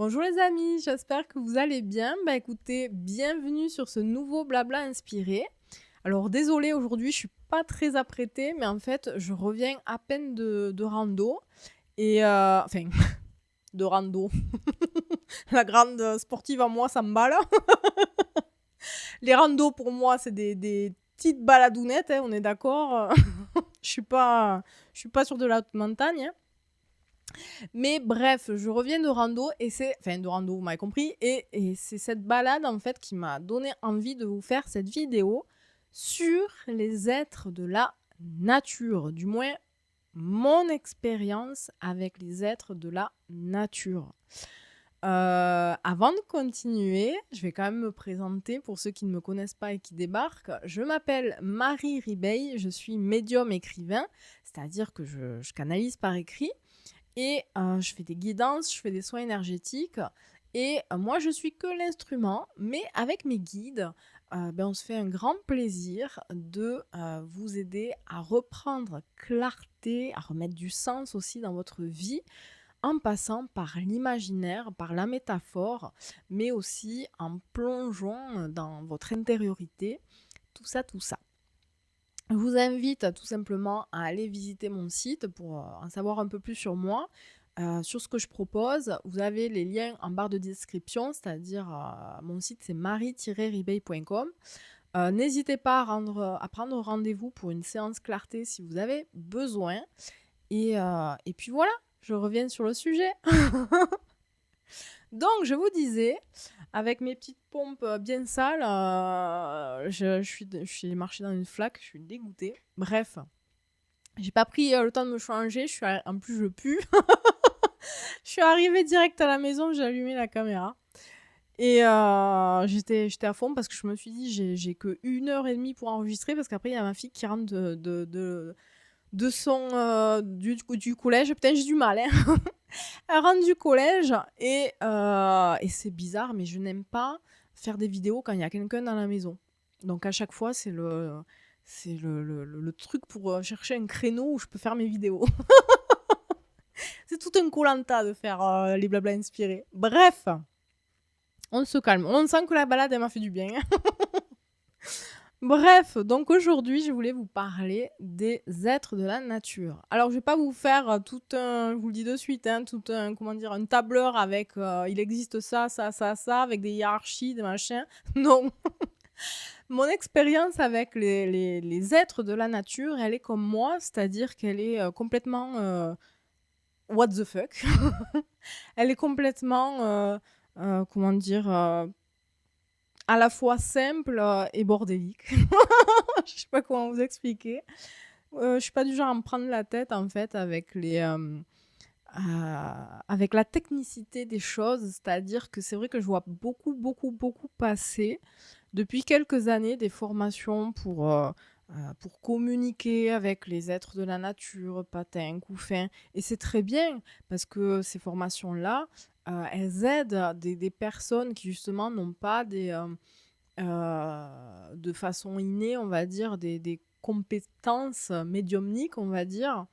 Bonjour les amis, j'espère que vous allez bien. Bah écoutez, bienvenue sur ce nouveau blabla inspiré. Alors désolée, aujourd'hui je suis pas très apprêtée, mais en fait je reviens à peine de rando. Et enfin, de rando. La grande sportive en moi, ça me balle. Les randos pour moi, c'est des petites baladounettes, hein, on est d'accord. Je suis pas sur de la haute montagne, hein. Mais bref, je reviens de rando et c'est... Enfin, de rando, vous m'avez compris. Et c'est cette balade, en fait, qui m'a donné envie de vous faire cette vidéo sur les êtres de la nature. Du moins, mon expérience avec les êtres de la nature. Avant de continuer, je vais quand même me présenter pour ceux qui ne me connaissent pas et qui débarquent. Je m'appelle Marie Ribeil, je suis médium écrivain, c'est-à-dire que je canalise par écrit. Et je fais des guidances, je fais des soins énergétiques. Et moi, je suis que l'instrument, mais avec mes guides, on se fait un grand plaisir de vous aider à reprendre clarté, à remettre du sens aussi dans votre vie, en passant par l'imaginaire, par la métaphore, mais aussi en plongeant dans votre intériorité, tout ça, tout ça. Je vous invite tout simplement à aller visiter mon site pour en savoir un peu plus sur moi, sur ce que je propose. Vous avez les liens en barre de description, c'est-à-dire mon site c'est marie-ribeil.com. N'hésitez pas à prendre rendez-vous pour une séance clarté si vous avez besoin. Et puis voilà, je reviens sur le sujet. Donc, je vous disais, avec mes petites pompes bien sales, je suis marchée dans une flaque, je suis dégoûtée. Bref, j'ai pas pris le temps de me changer, en plus je pue. Je suis arrivée direct à la maison, j'ai allumé la caméra. Et j'étais à fond parce que je me suis dit, j'ai que 1h30 pour enregistrer parce qu'après il y a ma fille qui rentre de son du collège. Putain, j'ai du mal, hein. Elle rentre du collège et c'est bizarre, mais je n'aime pas faire des vidéos quand il y a quelqu'un dans la maison. Donc à chaque fois, c'est le truc pour chercher un créneau où je peux faire mes vidéos. C'est tout un koh-lanta de faire les blabla inspirés. Bref, on se calme. On sent que la balade, elle m'a fait du bien. Bref, donc aujourd'hui, je voulais vous parler des êtres de la nature. Alors, je vais pas vous faire je vous le dis de suite, hein, un tableur avec il existe ça, ça, ça, ça, avec des hiérarchies, des machins. Non. Mon expérience avec les êtres de la nature, elle est comme moi, c'est-à-dire qu'elle est complètement what the fuck. Elle est complètement, à la fois simple et bordélique. Je sais pas comment vous expliquer. Je suis pas du genre à me prendre la tête en fait avec la technicité des choses, c'est-à-dire que c'est vrai que je vois beaucoup, beaucoup, beaucoup passer depuis quelques années des formations pour communiquer avec les êtres de la nature, patins, couffins. Et c'est très bien parce que ces formations-là, elles aident des personnes qui justement n'ont pas de façon innée, on va dire, des compétences médiumniques, on va dire.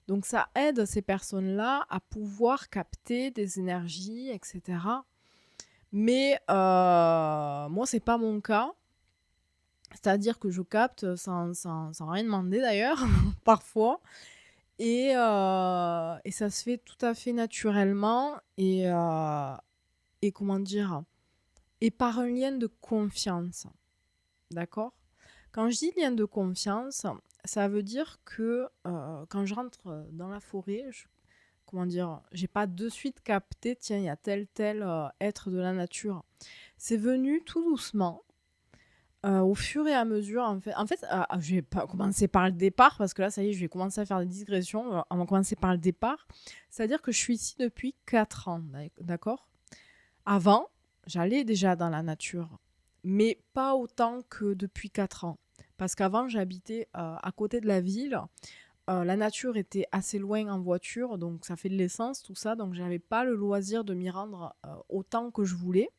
Donc ça aide ces personnes-là à pouvoir capter des énergies, etc. Mais moi, c'est pas mon cas. C'est-à-dire que je capte sans rien demander d'ailleurs, parfois. Et ça se fait tout à fait naturellement. Et comment dire, et par un lien de confiance. D'accord? Quand je dis lien de confiance, ça veut dire que quand je rentre dans la forêt, j'ai pas de suite capté, tiens, il y a tel être de la nature. C'est venu tout doucement, au fur et à mesure. Je vais pas commencer par le départ, parce que là, ça y est, je vais commencer à faire des digressions. On va commencer par le départ. C'est-à-dire que je suis ici depuis 4 ans, d'accord? Avant, j'allais déjà dans la nature, mais pas autant que depuis 4 ans. Parce qu'avant, j'habitais à côté de la ville. La nature était assez loin en voiture, donc ça fait de l'essence, tout ça. Donc, j'avais pas le loisir de m'y rendre autant que je voulais.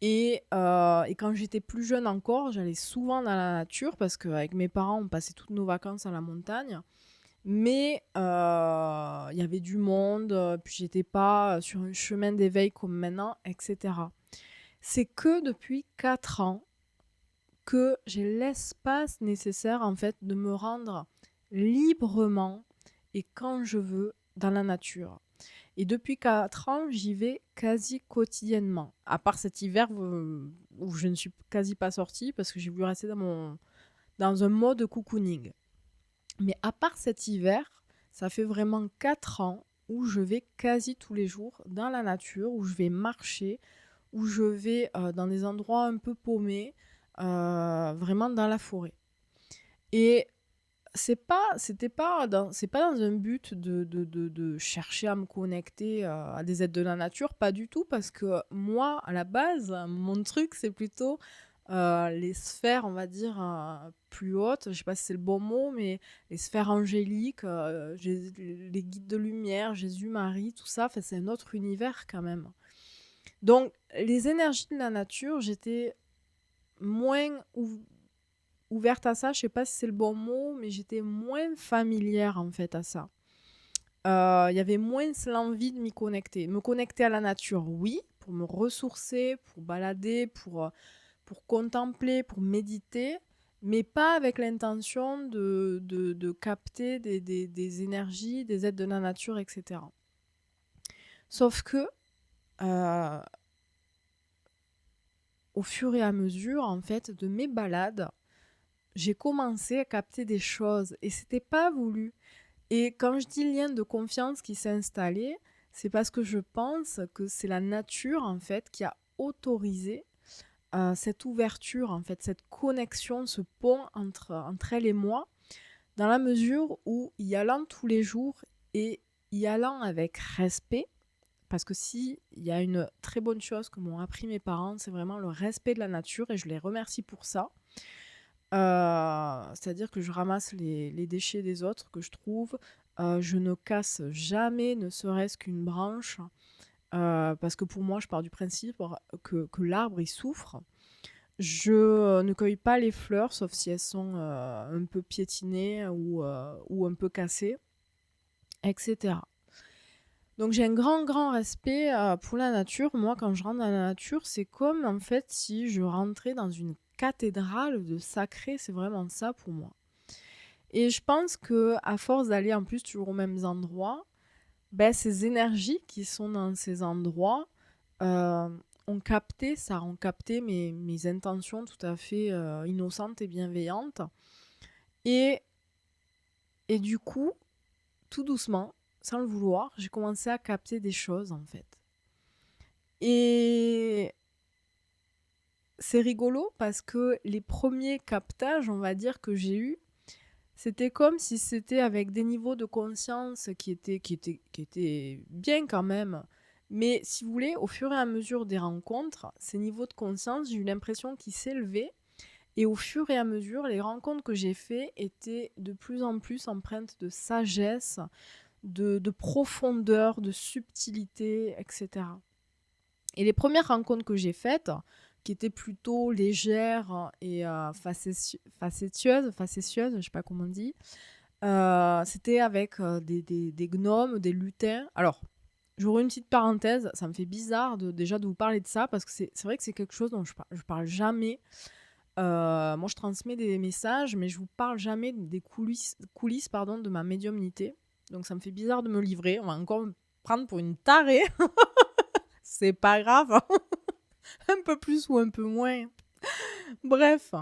Et quand j'étais plus jeune encore, j'allais souvent dans la nature parce qu'avec mes parents, on passait toutes nos vacances à la montagne. Mais il y avait du monde, puis j'étais pas sur un chemin d'éveil comme maintenant, etc. C'est que depuis 4 ans que j'ai l'espace nécessaire en fait de me rendre librement et quand je veux dans la nature. Et depuis 4 ans, j'y vais quasi quotidiennement. À part cet hiver où je ne suis quasi pas sortie parce que j'ai voulu rester dans un mode cocooning. Mais à part cet hiver, ça fait vraiment 4 ans où je vais quasi tous les jours dans la nature, où je vais marcher, où je vais dans des endroits un peu paumés, vraiment dans la forêt. Et c'est pas dans un but de chercher à me connecter à des êtres de la nature, pas du tout, parce que moi, à la base, mon truc, c'est plutôt les sphères, on va dire, plus hautes, je sais pas si c'est le bon mot, mais les sphères angéliques, les guides de lumière, Jésus, Marie, tout ça, enfin, c'est un autre univers quand même. Donc, les énergies de la nature, j'étais moins ouverte à ça, je sais pas si c'est le bon mot, mais j'étais moins familière en fait à ça. Il y avait moins l'envie de m'y connecter. Me connecter à la nature, oui, pour me ressourcer, pour balader, pour contempler, pour méditer, mais pas avec l'intention de capter des énergies, des êtres de la nature, etc. Sauf que, euh, au fur et à mesure, en fait, de mes balades, j'ai commencé à capter des choses et c'était pas voulu. Et quand je dis lien de confiance qui s'est installé, c'est parce que je pense que c'est la nature en fait qui a autorisé cette ouverture, en fait, cette connexion, ce pont entre elle et moi, dans la mesure où y allant tous les jours et y allant avec respect, parce que si il y a une très bonne chose que m'ont appris mes parents, c'est vraiment le respect de la nature et je les remercie pour ça. C'est-à-dire que je ramasse les déchets des autres que je trouve. Je ne casse jamais, ne serait-ce qu'une branche, parce que pour moi, je pars du principe que l'arbre, il souffre. Je ne cueille pas les fleurs, sauf si elles sont un peu piétinées ou un peu cassées, etc. Donc j'ai un grand, grand respect pour la nature. Moi, quand je rentre dans la nature, c'est comme en fait si je rentrais dans une cathédrale de sacré. C'est vraiment ça pour moi. Et je pense que à force d'aller en plus toujours aux mêmes endroits, ben, ces énergies qui sont dans ces endroits euh, ont capté mes intentions tout à fait innocentes et bienveillantes. Et, et du coup, tout doucement, sans le vouloir, j'ai commencé à capter des choses en fait. Et c'est rigolo parce que les premiers captages, on va dire, que j'ai eus, c'était comme si c'était avec des niveaux de conscience qui étaient bien quand même. Mais si vous voulez, au fur et à mesure des rencontres, ces niveaux de conscience, j'ai eu l'impression qu'ils s'élevaient. Et au fur et à mesure, les rencontres que j'ai faites étaient de plus en plus empreintes de sagesse, de profondeur, de subtilité, etc. Et les premières rencontres que j'ai faites, qui étaient plutôt légères et facétieuses, je ne sais pas comment on dit, c'était avec des gnomes, des lutins. Alors, j'aurais une petite parenthèse, ça me fait bizarre déjà de vous parler de ça, parce que c'est vrai que c'est quelque chose dont je parle jamais. Moi, je transmets des messages, mais je vous parle jamais des coulisses pardon, de ma médiumnité. Donc, ça me fait bizarre de me livrer. On va encore me prendre pour une tarée. C'est pas grave. Un peu plus ou un peu moins. Bref.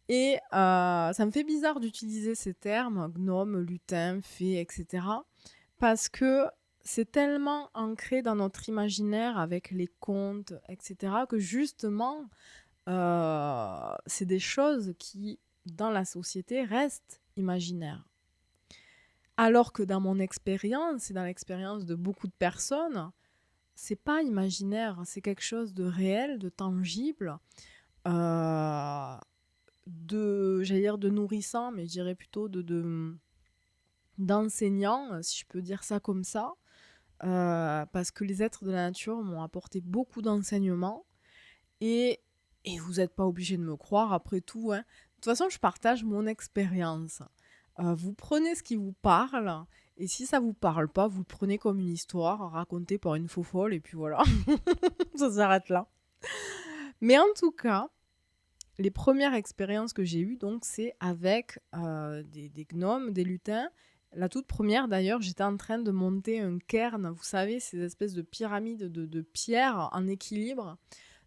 Et ça me fait bizarre d'utiliser ces termes, gnome, lutin, fée, etc. Parce que c'est tellement ancré dans notre imaginaire avec les contes, etc. que justement, c'est des choses qui, dans la société, restent imaginaires. Alors que dans mon expérience et dans l'expérience de beaucoup de personnes, c'est pas imaginaire, c'est quelque chose de réel, de tangible, euh, j'allais dire de nourrissant, mais je dirais plutôt d'enseignant, si je peux dire ça comme ça, parce que les êtres de la nature m'ont apporté beaucoup d'enseignements et, et vous n'êtes pas obligé de me croire après tout, hein. De toute façon, je partage mon expérience. Vous prenez ce qui vous parle et si ça vous parle pas, vous le prenez comme une histoire racontée par une faux folle et puis voilà, ça s'arrête là. Mais en tout cas, les premières expériences que j'ai eues, donc, c'est avec des gnomes, des lutins. La toute première, d'ailleurs, j'étais en train de monter un cairn, vous savez, ces espèces de pyramides de pierre en équilibre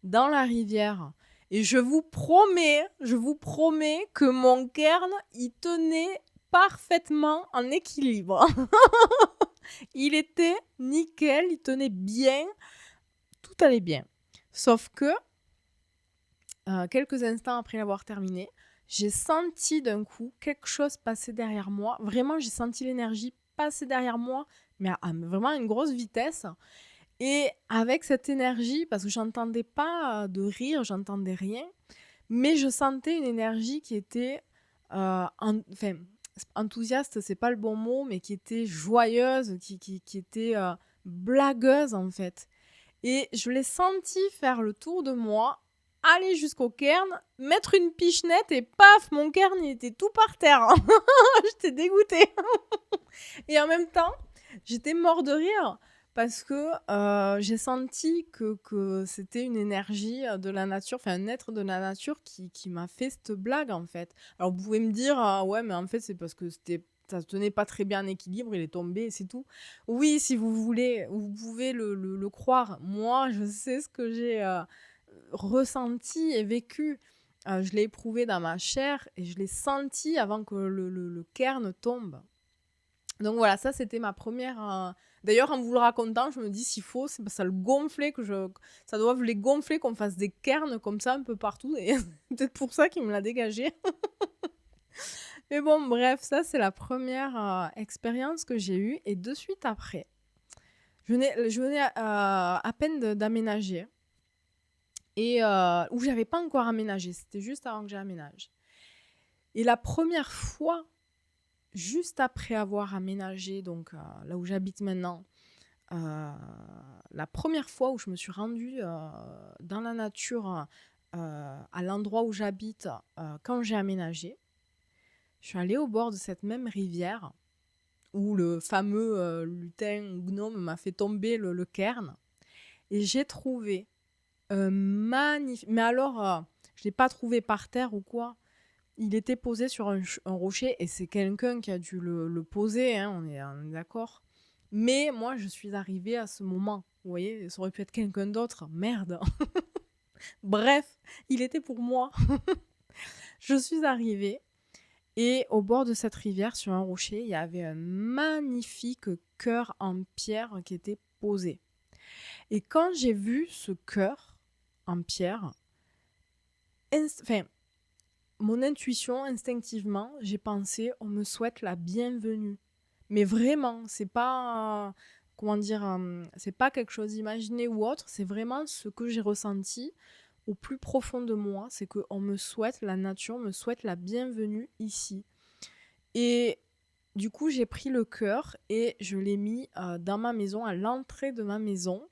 dans la rivière. Et je vous promets que mon cairn, il tenait parfaitement en équilibre. Il était nickel, il tenait bien, tout allait bien. Sauf que quelques instants après l'avoir terminé, j'ai senti d'un coup quelque chose passer derrière moi. Vraiment, j'ai senti l'énergie passer derrière moi, mais à vraiment une grosse vitesse. Et avec cette énergie, parce que j'entendais pas de rire, j'entendais rien, mais je sentais une énergie qui était, enfin, enthousiaste, c'est pas le bon mot, mais qui était joyeuse, qui était blagueuse en fait. Et je l'ai senti faire le tour de moi, aller jusqu'au cairn, mettre une pichenette et paf, mon cairn il était tout par terre. J'étais dégoûtée. Et en même temps, j'étais mort de rire parce que j'ai senti que c'était une énergie de la nature, enfin un être de la nature qui m'a fait cette blague en fait. Alors vous pouvez me dire, ah ouais, mais en fait c'est parce que ça se tenait pas très bien en équilibre, il est tombé et c'est tout. Oui, si vous voulez, vous pouvez le croire. Moi, je sais ce que j'ai ressenti et vécu. Je l'ai éprouvé dans ma chair et je l'ai senti avant que le cairn tombe. Donc voilà, ça c'était ma première. D'ailleurs, en vous le racontant, je me dis s'il faut, c'est ça le gonfler ça doit les gonfler qu'on fasse des cairns comme ça un peu partout. Et c'est peut-être pour ça qu'il me l'a dégagé. Mais bon, bref, ça c'est la première expérience que j'ai eue. Et de suite après, je venais à peine d'aménager et où j'avais pas encore aménagé. C'était juste avant que j'aménage. Et la première fois, juste après avoir aménagé, donc là où j'habite maintenant, la première fois où je me suis rendue dans la nature, à l'endroit où j'habite, quand j'ai aménagé, je suis allée au bord de cette même rivière où le fameux lutin ou gnome m'a fait tomber le cairn. Et j'ai trouvé magnifique. Mais alors, je ne l'ai pas trouvé par terre ou quoi. Il était posé sur un rocher et c'est quelqu'un qui a dû le poser, hein, on est d'accord. Mais moi, je suis arrivée à ce moment. Vous voyez, ça aurait pu être quelqu'un d'autre. Merde. Bref, il était pour moi. Je suis arrivée et au bord de cette rivière, sur un rocher, il y avait un magnifique cœur en pierre qui était posé. Et quand j'ai vu ce cœur en pierre, mon intuition, instinctivement, j'ai pensé, on me souhaite la bienvenue. Mais vraiment, c'est pas, comment dire, c'est pas quelque chose d'imaginé ou autre, c'est vraiment ce que j'ai ressenti au plus profond de moi, c'est qu'on me souhaite, la nature me souhaite la bienvenue ici. Et du coup, j'ai pris le cœur et je l'ai mis dans ma maison, à l'entrée de ma maison,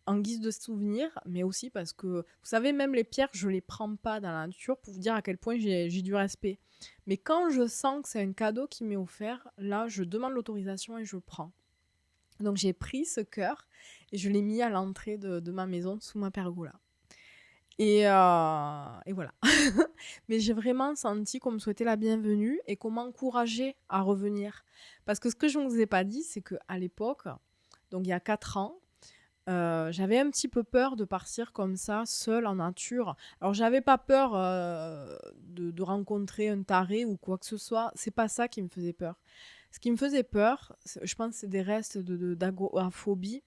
en guise de souvenir, mais aussi parce que, vous savez, même les pierres, je les prends pas dans la nature pour vous dire à quel point j'ai du respect. Mais quand je sens que c'est un cadeau qui m'est offert, là, je demande l'autorisation et je le prends. Donc j'ai pris ce cœur et je l'ai mis à l'entrée de ma maison, sous ma pergola. Et voilà. Mais j'ai vraiment senti qu'on me souhaitait la bienvenue et qu'on m'encourageait à revenir. Parce que ce que je ne vous ai pas dit, c'est qu'à l'époque, donc il y a 4 ans, j'avais un petit peu peur de partir comme ça, seule en nature. Alors, j'avais pas peur de rencontrer un taré ou quoi que ce soit. C'est pas ça qui me faisait peur. Ce qui me faisait peur, je pense que c'est des restes d'agoraphobie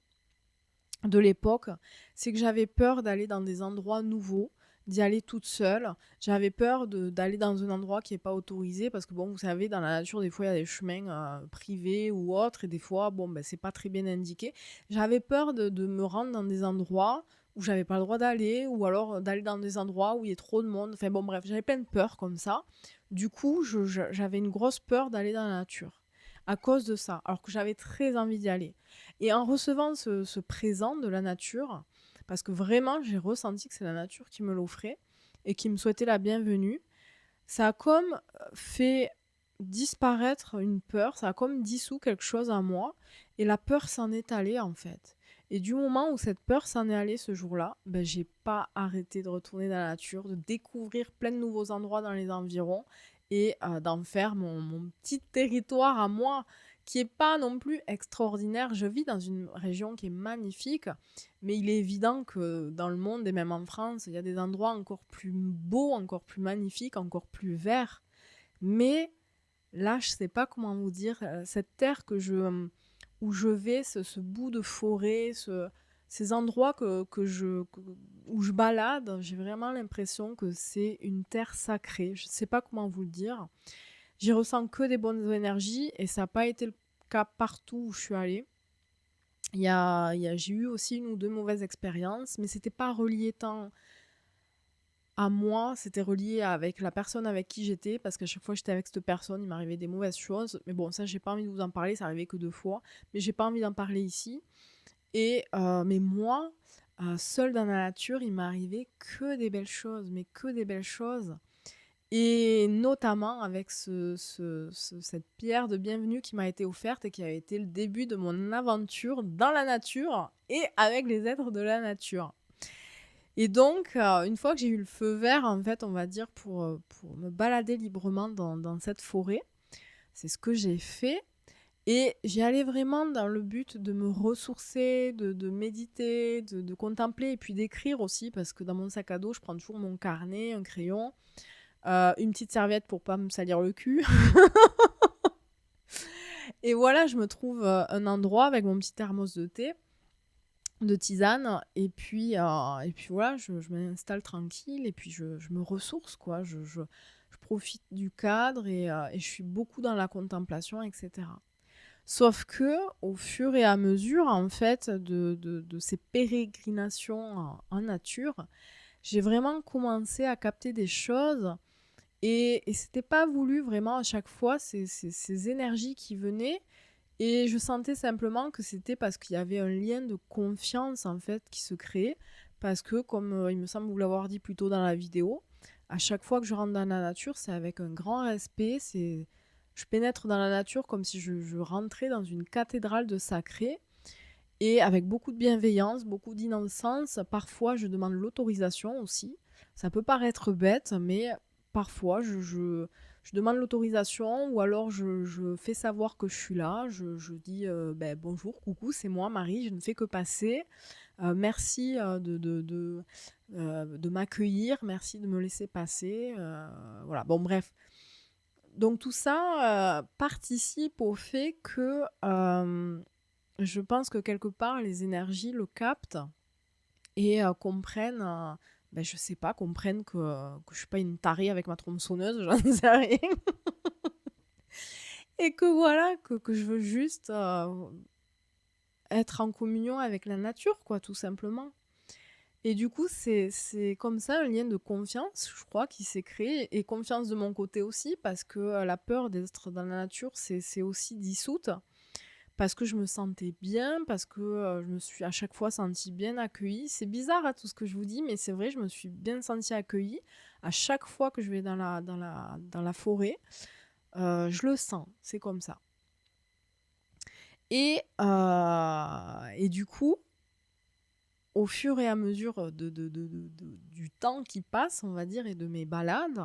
de l'époque, c'est que j'avais peur d'aller dans des endroits nouveaux, d'y aller toute seule. J'avais peur d'aller dans un endroit qui n'est pas autorisé parce que, bon, vous savez, dans la nature, des fois, il y a des chemins privés ou autres et des fois, bon, ben, c'est pas très bien indiqué. J'avais peur de me rendre dans des endroits où j'avais pas le droit d'aller ou alors d'aller dans des endroits où il y a trop de monde. Enfin, bon, bref, j'avais plein de peurs comme ça. Du coup, j'avais une grosse peur d'aller dans la nature à cause de ça, alors que j'avais très envie d'y aller. Et en recevant ce présent de la nature, parce que vraiment j'ai ressenti que c'est la nature qui me l'offrait et qui me souhaitait la bienvenue, ça a comme fait disparaître une peur, ça a comme dissous quelque chose en moi, et la peur s'en est allée en fait. Et du moment où cette peur s'en est allée ce jour-là, ben, j'ai pas arrêté de retourner dans la nature, de découvrir plein de nouveaux endroits dans les environs et d'en faire mon petit territoire à moi, qui est pas non plus extraordinaire. Je vis dans une région qui est magnifique, mais il est évident que dans le monde et même en France, il y a des endroits encore plus beaux, encore plus magnifiques, encore plus verts. Mais là, je sais pas comment vous dire, cette terre où je vais, ce bout de forêt, ces endroits où je balade, j'ai vraiment l'impression que c'est une terre sacrée. Je sais pas comment vous le dire. J'y ressens que des bonnes énergies et ça n'a pas été le cas partout où je suis allée. J'ai eu aussi une ou deux mauvaises expériences, mais c'était pas relié tant à moi, c'était relié avec la personne avec qui j'étais, parce qu'à chaque fois que j'étais avec cette personne, il m'arrivait des mauvaises choses. Mais bon, ça, j'ai pas envie de vous en parler, ça arrivait que 2 fois, mais j'ai pas envie d'en parler ici. Mais moi, seule dans la nature, il m'est arrivé que des belles choses, mais que des belles choses. Et notamment avec cette pierre de bienvenue qui m'a été offerte et qui a été le début de mon aventure dans la nature et avec les êtres de la nature. Et donc, une fois que j'ai eu le feu vert, en fait, on va dire, pour me balader librement dans cette forêt, c'est ce que j'ai fait. Et j'y allais vraiment dans le but de me ressourcer, de méditer, de contempler et puis d'écrire aussi, parce que dans mon sac à dos, je prends toujours mon carnet, un crayon, une petite serviette pour pas me salir le cul. Et voilà, je me trouve un endroit avec mon petit thermos de thé, de tisane, et puis voilà, je m'installe tranquille, et puis je me ressource, quoi. Je profite du cadre et je suis beaucoup dans la contemplation, etc. Sauf que, au fur et à mesure, en fait, de ces pérégrinations en nature, j'ai vraiment commencé à capter des choses et c'était pas voulu vraiment à chaque fois, ces énergies qui venaient. Et je sentais simplement que c'était parce qu'il y avait un lien de confiance en fait qui se créait. Parce que, comme il me semble vous l'avoir dit plus tôt dans la vidéo, à chaque fois que je rentre dans la nature, c'est avec un grand respect. Je pénètre dans la nature comme si je rentrais dans une cathédrale de sacré. Et avec beaucoup de bienveillance, beaucoup d'innocence. Parfois, je demande l'autorisation aussi. Ça peut paraître bête, mais parfois, je demande l'autorisation ou alors je fais savoir que je suis là. Je dis bonjour, coucou, c'est moi, Marie, je ne fais que passer. Merci de m'accueillir, merci de me laisser passer. Voilà, bon, bref. Donc, tout ça participe au fait que je pense que quelque part, les énergies le captent et comprennent, je sais pas, comprennent que je suis pas une tarée avec ma tronçonneuse, j'en sais rien. Et que voilà, que je veux juste être en communion avec la nature, quoi, tout simplement. Et du coup, c'est comme ça un lien de confiance, je crois, qui s'est créé. Et confiance de mon côté aussi, parce que la peur d'être dans la nature, c'est aussi dissoute. Parce que je me sentais bien, parce que je me suis à chaque fois sentie bien accueillie. C'est bizarre tout ce que je vous dis, mais c'est vrai, je me suis bien sentie accueillie. À chaque fois que je vais dans la forêt, je le sens, c'est comme ça. Et du coup, au fur et à mesure du temps qui passe, on va dire, et de mes balades,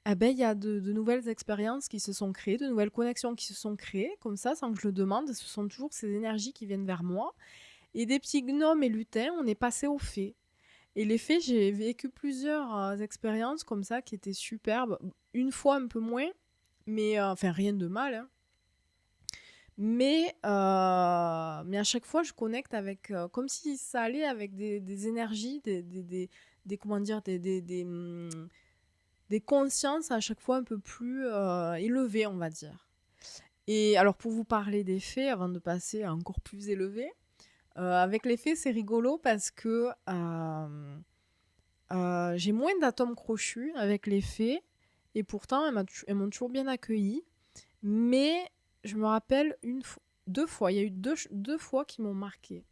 il y a de nouvelles expériences qui se sont créées, de nouvelles connexions qui se sont créées, comme ça, sans que je le demande. Ce sont toujours ces énergies qui viennent vers moi. Et des petits gnomes et lutins, on est passé aux fées. Et les fées, j'ai vécu plusieurs expériences comme ça qui étaient superbes. Une fois un peu moins, mais enfin rien de mal, hein. Mais à chaque fois, je connecte avec, comme si ça allait avec des énergies, comment dire, des consciences à chaque fois un peu plus élevées, on va dire. Et alors, pour vous parler des fées, avant de passer à encore plus élevé, avec les fées, c'est rigolo parce que j'ai moins d'atomes crochus avec les fées, et pourtant, elles m'ont toujours bien accueillie. Mais je me rappelle deux fois, il y a eu deux fois qui m'ont marqué.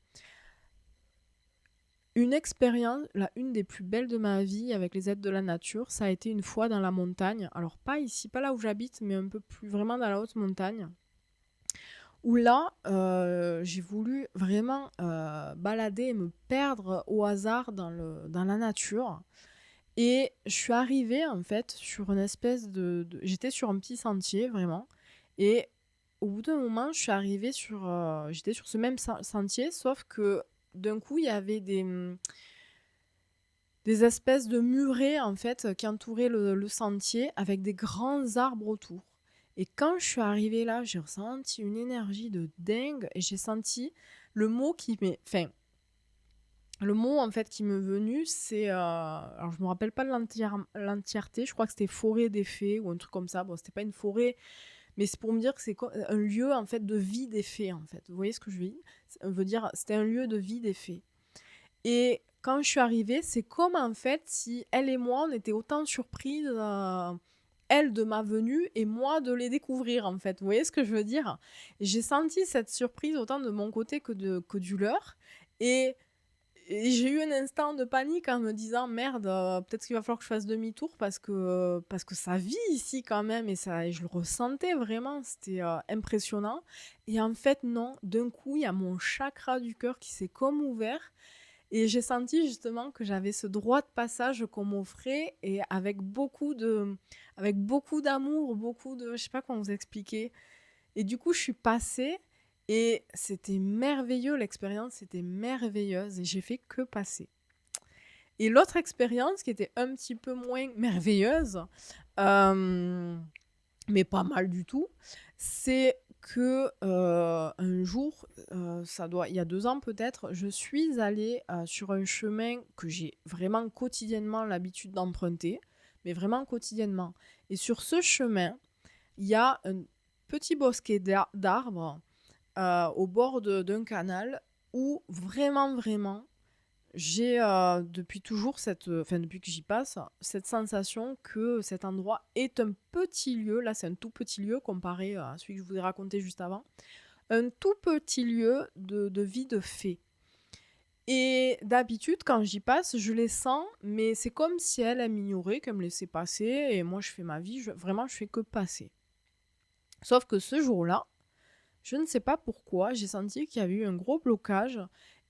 Une expérience, une des plus belles de ma vie avec les aides de la nature, ça a été une fois dans la montagne. Alors pas ici, pas là où j'habite, mais un peu plus vraiment dans la haute montagne. Où là, j'ai voulu vraiment balader et me perdre au hasard dans la nature. Et je suis arrivée en fait sur une espèce j'étais sur un petit sentier vraiment. Et au bout d'un moment, je suis arrivée j'étais sur ce même sentier, sauf que d'un coup, il y avait des espèces de murets en fait qui entouraient le sentier avec des grands arbres autour. Et quand je suis arrivée là, j'ai ressenti une énergie de dingue et j'ai senti le mot qui m'est... Enfin, le mot en fait qui m'est venu, c'est... alors je me rappelle pas de l'entièreté, je crois que c'était forêt des fées ou un truc comme ça. Bon, c'était pas une forêt, mais c'est pour me dire que c'est un lieu en fait de vie des fées en fait. Vous voyez ce que je veux dire? Ça veut dire c'était un lieu de vie des fées. Et quand je suis arrivée, c'est comme en fait si elle et moi, on était autant surprises, elle de ma venue et moi de les découvrir en fait. Vous voyez ce que je veux dire? J'ai senti cette surprise autant de mon côté que du leur. Et, et j'ai eu un instant de panique en me disant merde, peut-être qu'il va falloir que je fasse demi-tour parce que ça vit ici quand même et je le ressentais vraiment, c'était impressionnant. Et en fait non, d'un coup il y a mon chakra du cœur qui s'est comme ouvert et j'ai senti justement que j'avais ce droit de passage qu'on m'offrait et avec beaucoup d'amour, je sais pas comment vous expliquer. Et du coup, je suis passée et c'était merveilleux, l'expérience était merveilleuse et j'ai fait que passer. Et l'autre expérience qui était un petit peu moins merveilleuse, euh, mais pas mal du tout, c'est que un jour, il y a 2 ans peut-être, je suis allée sur un chemin que j'ai vraiment quotidiennement l'habitude d'emprunter, mais vraiment quotidiennement. Et sur ce chemin, il y a un petit bosquet d'arbres au bord d'un canal où vraiment, vraiment, j'ai depuis toujours enfin depuis que j'y passe, cette sensation que cet endroit est un petit lieu, là c'est un tout petit lieu comparé à celui que je vous ai raconté juste avant, un tout petit lieu de vie de fée. Et d'habitude, quand j'y passe, je les sens, mais c'est comme si elle m'ignorait, qu'elle me laissait passer, et moi je fais ma vie, vraiment je fais que passer. Sauf que ce jour-là, je ne sais pas pourquoi, j'ai senti qu'il y avait eu un gros blocage.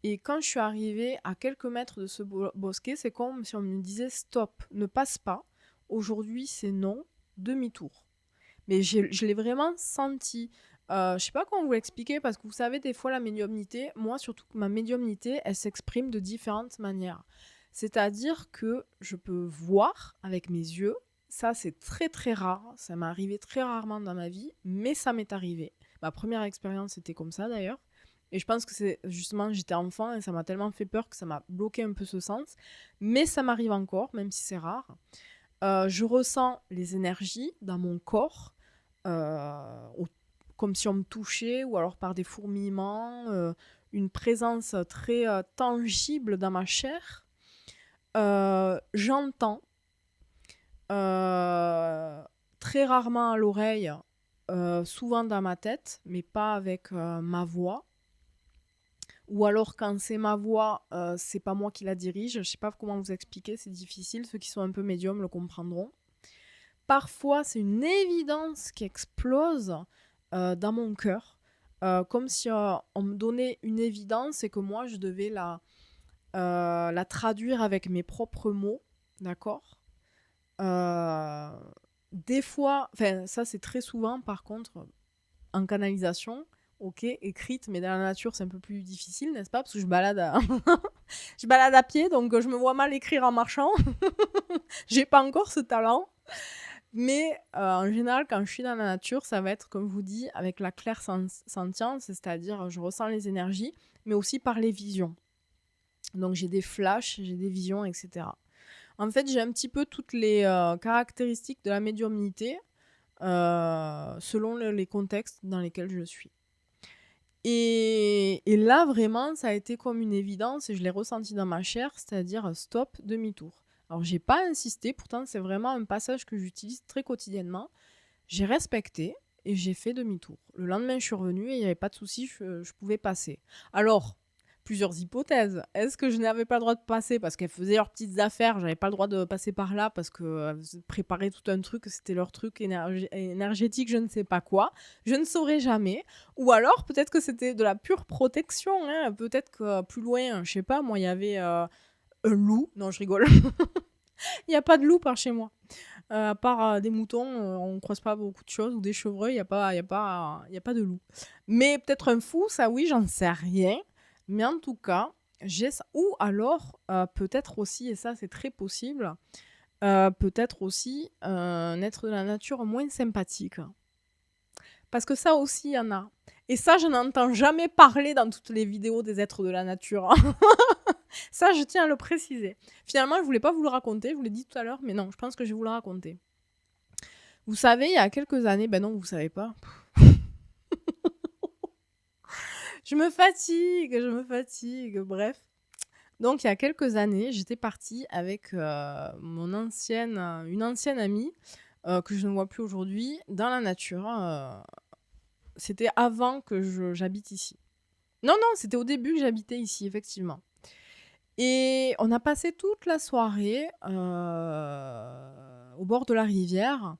Et quand je suis arrivée à quelques mètres de ce bosquet, c'est comme si on me disait stop, ne passe pas. Aujourd'hui, c'est non, demi-tour. Mais je l'ai vraiment senti. Je sais pas comment vous l'expliquer parce que vous savez, des fois, la médiumnité, moi surtout, ma médiumnité, elle s'exprime de différentes manières. C'est-à-dire que je peux voir avec mes yeux. Ça, c'est très très rare. Ça m'est arrivé très rarement dans ma vie, mais ça m'est arrivé. Ma première expérience, c'était comme ça d'ailleurs. Et je pense que c'est justement, j'étais enfant et ça m'a tellement fait peur que ça m'a bloqué un peu ce sens. Mais ça m'arrive encore, même si c'est rare. Je ressens les énergies dans mon corps, comme si on me touchait, ou alors par des fourmillements, une présence très tangible dans ma chair. J'entends très rarement à l'oreille, souvent dans ma tête, mais pas avec ma voix. Ou alors quand c'est ma voix, c'est pas moi qui la dirige. Je sais pas comment vous expliquer, c'est difficile. Ceux qui sont un peu médiums le comprendront. Parfois, c'est une évidence qui explose dans mon cœur, comme si on me donnait une évidence et que moi, je devais la traduire avec mes propres mots, d'accord. Des fois, enfin ça c'est très souvent par contre, en canalisation, ok, écrite, mais dans la nature c'est un peu plus difficile, n'est-ce pas? Parce que je balade je balade à pied, donc je me vois mal écrire en marchant. J'ai pas encore ce talent. Mais en général, quand je suis dans la nature, ça va être, comme je vous dis, avec la clair-sentience, c'est-à-dire je ressens les énergies, mais aussi par les visions. Donc j'ai des flashs, j'ai des visions, etc. En fait, j'ai un petit peu toutes les caractéristiques de la médiumnité selon les contextes dans lesquels je suis. Et là, vraiment, ça a été comme une évidence et je l'ai ressenti dans ma chair, c'est-à-dire stop, demi-tour. Alors, j'ai pas insisté, pourtant, c'est vraiment un passage que j'utilise très quotidiennement. J'ai respecté et j'ai fait demi-tour. Le lendemain, je suis revenue et il n'y avait pas de souci, je pouvais passer. Alors, plusieurs hypothèses. Est-ce que je n'avais pas le droit de passer parce qu'elles faisaient leurs petites affaires, j'avais pas le droit de passer par là parce qu'elles préparaient tout un truc, c'était leur truc énergétique, je ne sais pas quoi. Je ne saurais jamais. Ou alors, peut-être que c'était de la pure protection. Hein. Peut-être que plus loin, je sais pas, moi, il y avait un loup. Non, je rigole. Il n'y a pas de loup par chez moi. À part des moutons, on ne croise pas beaucoup de choses, ou des chevreuils, il n'y a pas de loup. Mais peut-être un fou, ça oui, j'en sais rien. Mais en tout cas, j'ai ça. Ou alors, peut-être aussi, et ça c'est très possible, peut-être aussi un être de la nature moins sympathique. Parce que ça aussi, il y en a. Et ça, je n'entends jamais parler dans toutes les vidéos des êtres de la nature. Ça, je tiens à le préciser. Finalement, je voulais pas vous le raconter, je vous l'ai dit tout à l'heure, mais non, je pense que je vais vous le raconter. Vous savez, il y a quelques années, ben non, vous savez pas. Je me fatigue, bref. Donc, il y a quelques années, j'étais partie avec une ancienne amie que je ne vois plus aujourd'hui dans la nature. C'était avant que j'habite ici. Non, c'était au début que j'habitais ici, effectivement. Et on a passé toute la soirée au bord de la rivière.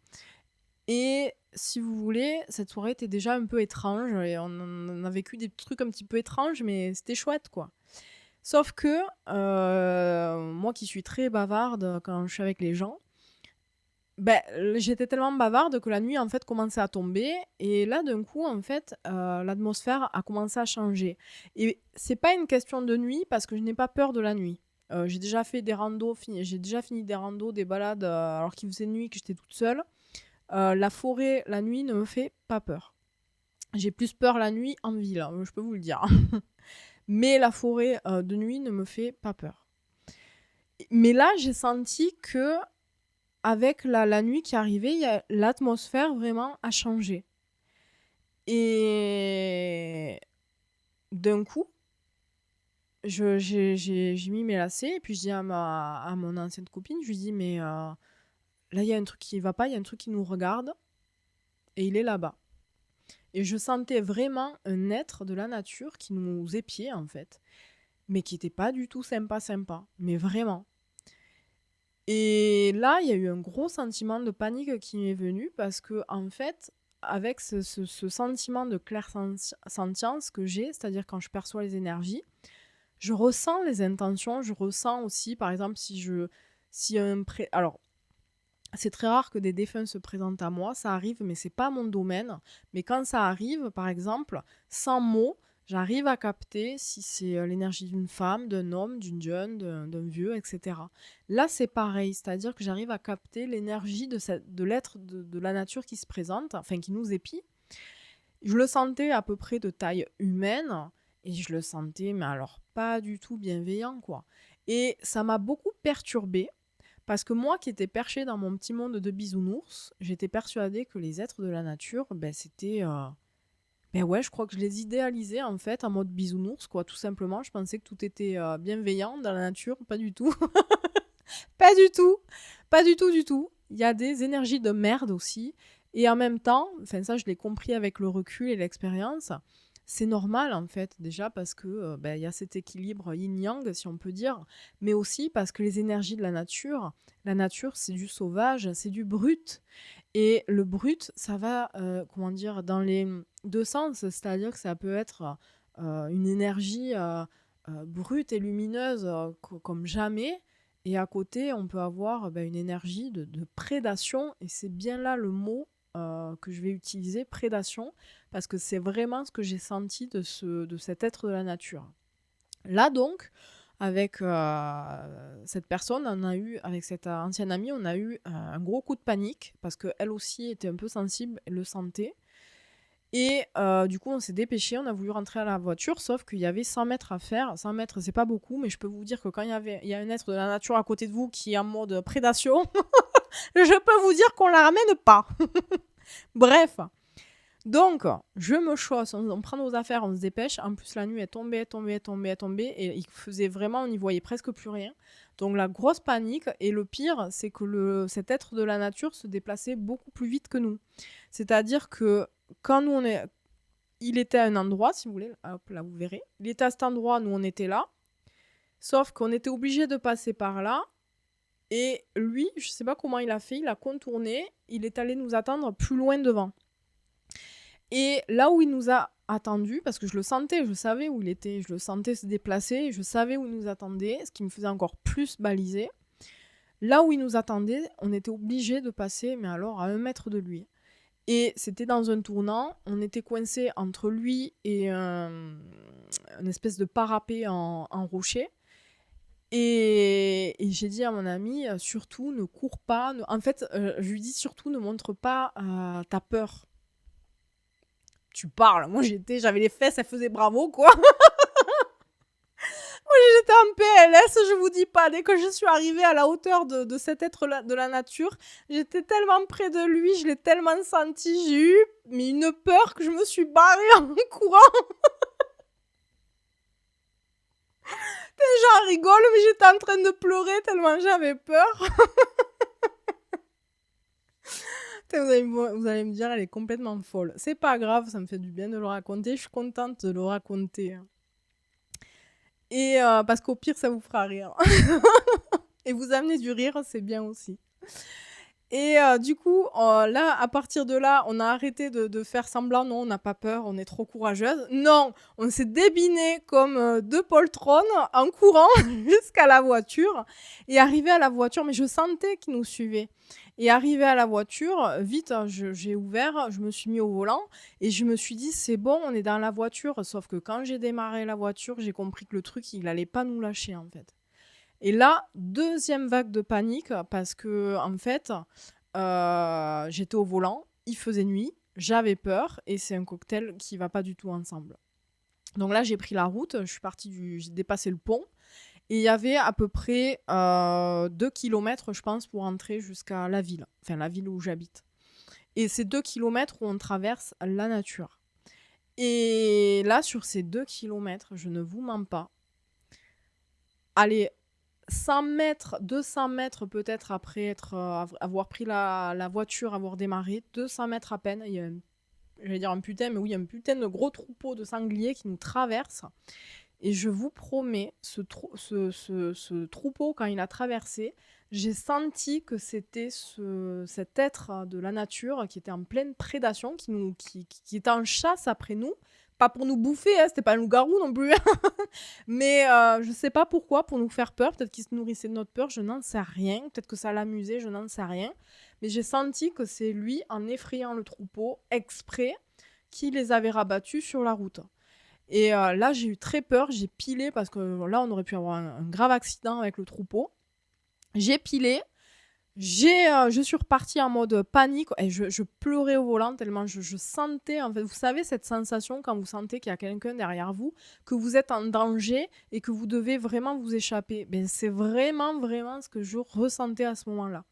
Et si vous voulez, cette soirée était déjà un peu étrange. Et on a vécu des trucs un petit peu étranges, mais c'était chouette, quoi. Sauf que moi qui suis très bavarde quand je suis avec les gens, ben, j'étais tellement bavarde que la nuit en fait commençait à tomber et là d'un coup en fait l'atmosphère a commencé à changer et c'est pas une question de nuit parce que je n'ai pas peur de la nuit. J'ai déjà fait des randos, j'ai déjà fini des randos, des balades alors qu'il faisait nuit que j'étais toute seule. La forêt la nuit ne me fait pas peur. J'ai plus peur la nuit en ville, hein, je peux vous le dire. Mais la forêt de nuit ne me fait pas peur. Mais là j'ai senti que avec la nuit qui arrivait, l'atmosphère vraiment a changé. Et d'un coup, j'ai mis mes lacets et puis je dis à mon ancienne copine, je lui dis mais là il y a un truc qui va pas, il y a un truc qui nous regarde et il est là-bas. Et je sentais vraiment un être de la nature qui nous épiait en fait, mais qui était pas du tout sympa, mais vraiment. Et là, il y a eu un gros sentiment de panique qui m'est venu parce que, en fait, avec ce sentiment de clairsentience que j'ai, c'est-à-dire quand je perçois les énergies, je ressens les intentions, je ressens aussi, par exemple, alors, c'est très rare que des défunts se présentent à moi, ça arrive, mais c'est pas mon domaine. Mais quand ça arrive, par exemple, sans mots, j'arrive à capter si c'est l'énergie d'une femme, d'un homme, d'une jeune, d'un vieux, etc. Là, c'est pareil, c'est-à-dire que j'arrive à capter l'énergie de l'être de la nature qui se présente, enfin qui nous épie. Je le sentais à peu près de taille humaine, et je le sentais, mais alors pas du tout bienveillant, quoi. Et ça m'a beaucoup perturbée, parce que moi qui étais perchée dans mon petit monde de bisounours, j'étais persuadée que les êtres de la nature, ben c'était... Ben ouais, je crois que je les idéalisais en fait en mode bisounours, quoi, tout simplement. Je pensais que tout était bienveillant dans la nature, pas du tout. Pas du tout. Pas du tout, du tout. Il y a des énergies de merde aussi. Et en même temps, enfin ça je l'ai compris avec le recul et l'expérience, c'est normal en fait déjà parce que ben, y a cet équilibre yin-yang si on peut dire, mais aussi parce que les énergies de la nature c'est du sauvage, c'est du brut. Et le brut, ça va, comment dire, dans les deux sens, c'est-à-dire que ça peut être une énergie brute et lumineuse comme jamais, et à côté, on peut avoir une énergie de prédation, et c'est bien là le mot que je vais utiliser, prédation, parce que c'est vraiment ce que j'ai senti de cet être de la nature. Là donc, avec cette personne, avec cette ancienne amie, on a eu un gros coup de panique parce qu'elle aussi était un peu sensible, elle le sentait. Et du coup, on s'est dépêché, on a voulu rentrer à la voiture, sauf qu'il y avait 100 mètres à faire. 100 mètres, c'est pas beaucoup, mais je peux vous dire que quand il y a un être de la nature à côté de vous qui est en mode prédation, je peux vous dire qu'on la ramène pas. Bref. Donc, je me chausse, on prend nos affaires, on se dépêche. En plus, la nuit est tombée, et il faisait vraiment, on n'y voyait presque plus rien. Donc, la grosse panique, et le pire, c'est que cet être de la nature se déplaçait beaucoup plus vite que nous. C'est-à-dire que quand nous, il était à un endroit, si vous voulez, hop, là, vous verrez. Il était à cet endroit, nous, on était là. Sauf qu'on était obligé de passer par là. Et lui, je sais pas comment il a fait, il a contourné. Il est allé nous attendre plus loin devant. Et là où il nous a attendus, parce que je le sentais, je savais où il était, je le sentais se déplacer, je savais où il nous attendait, ce qui me faisait encore plus baliser. Là où il nous attendait, on était obligé de passer, mais alors à 1 mètre de lui. Et c'était dans un tournant, on était coincé entre lui et une espèce de parapet en rocher. Et j'ai dit à mon ami, surtout ne cours pas. En fait, je lui dis surtout ne montre pas ta peur. Tu parles. Moi, j'avais les fesses, elle faisait bravo, quoi. Moi, j'étais en PLS, je vous dis pas. Dès que je suis arrivée à la hauteur de cet être de la nature, j'étais tellement près de lui, je l'ai tellement senti, j'ai eu une peur que je me suis barrée en courant. J'en rigole, mais j'étais en train de pleurer tellement j'avais peur. Vous allez me dire, elle est complètement folle. C'est pas grave, ça me fait du bien de le raconter. Je suis contente de le raconter. Et parce qu'au pire, ça vous fera rire. Et vous amener du rire, c'est bien aussi. Et du coup, là, à partir de là, on a arrêté de faire semblant. Non, on n'a pas peur, on est trop courageuse. Non, on s'est débiné comme deux poltrons en courant jusqu'à la voiture. Et arrivé à la voiture, mais je sentais qu'il nous suivait. Et arrivé à la voiture, vite, j'ai ouvert, je me suis mis au volant et je me suis dit, c'est bon, on est dans la voiture. Sauf que quand j'ai démarré la voiture, j'ai compris que le truc, il allait pas nous lâcher, en fait. Et là, deuxième vague de panique parce que, en fait, j'étais au volant, il faisait nuit, j'avais peur et c'est un cocktail qui va pas du tout ensemble. Donc là, j'ai pris la route, j'ai dépassé le pont et il y avait à peu près 2 kilomètres, je pense, pour entrer jusqu'à la ville, enfin la ville où j'habite. Et c'est 2 kilomètres où on traverse la nature. Et là, sur ces 2 kilomètres, je ne vous mens pas, allez, 100 mètres, 200 mètres peut-être après avoir pris la voiture, avoir démarré, 200 mètres à peine, il y a j'allais dire un putain, mais oui, un putain de gros troupeau de sangliers qui nous traverse. Et je vous promets, ce troupeau, quand il a traversé, j'ai senti que c'était cet être de la nature qui était en pleine prédation, qui était en chasse après nous. Pas pour nous bouffer, hein, c'était pas un loup-garou non plus. Mais je sais pas pourquoi, pour nous faire peur. Peut-être qu'il se nourrissait de notre peur, je n'en sais rien. Peut-être que ça l'amusait, je n'en sais rien. Mais j'ai senti que c'est lui, en effrayant le troupeau, exprès, qui les avait rabattus sur la route. Et là, j'ai eu très peur, j'ai pilé, parce que là, on aurait pu avoir un grave accident avec le troupeau. J'ai pilé, je suis repartie en mode panique, et je pleurais au volant tellement je sentais, en fait, vous savez, cette sensation quand vous sentez qu'il y a quelqu'un derrière vous, que vous êtes en danger et que vous devez vraiment vous échapper. Ben, c'est vraiment, vraiment ce que je ressentais à ce moment-là.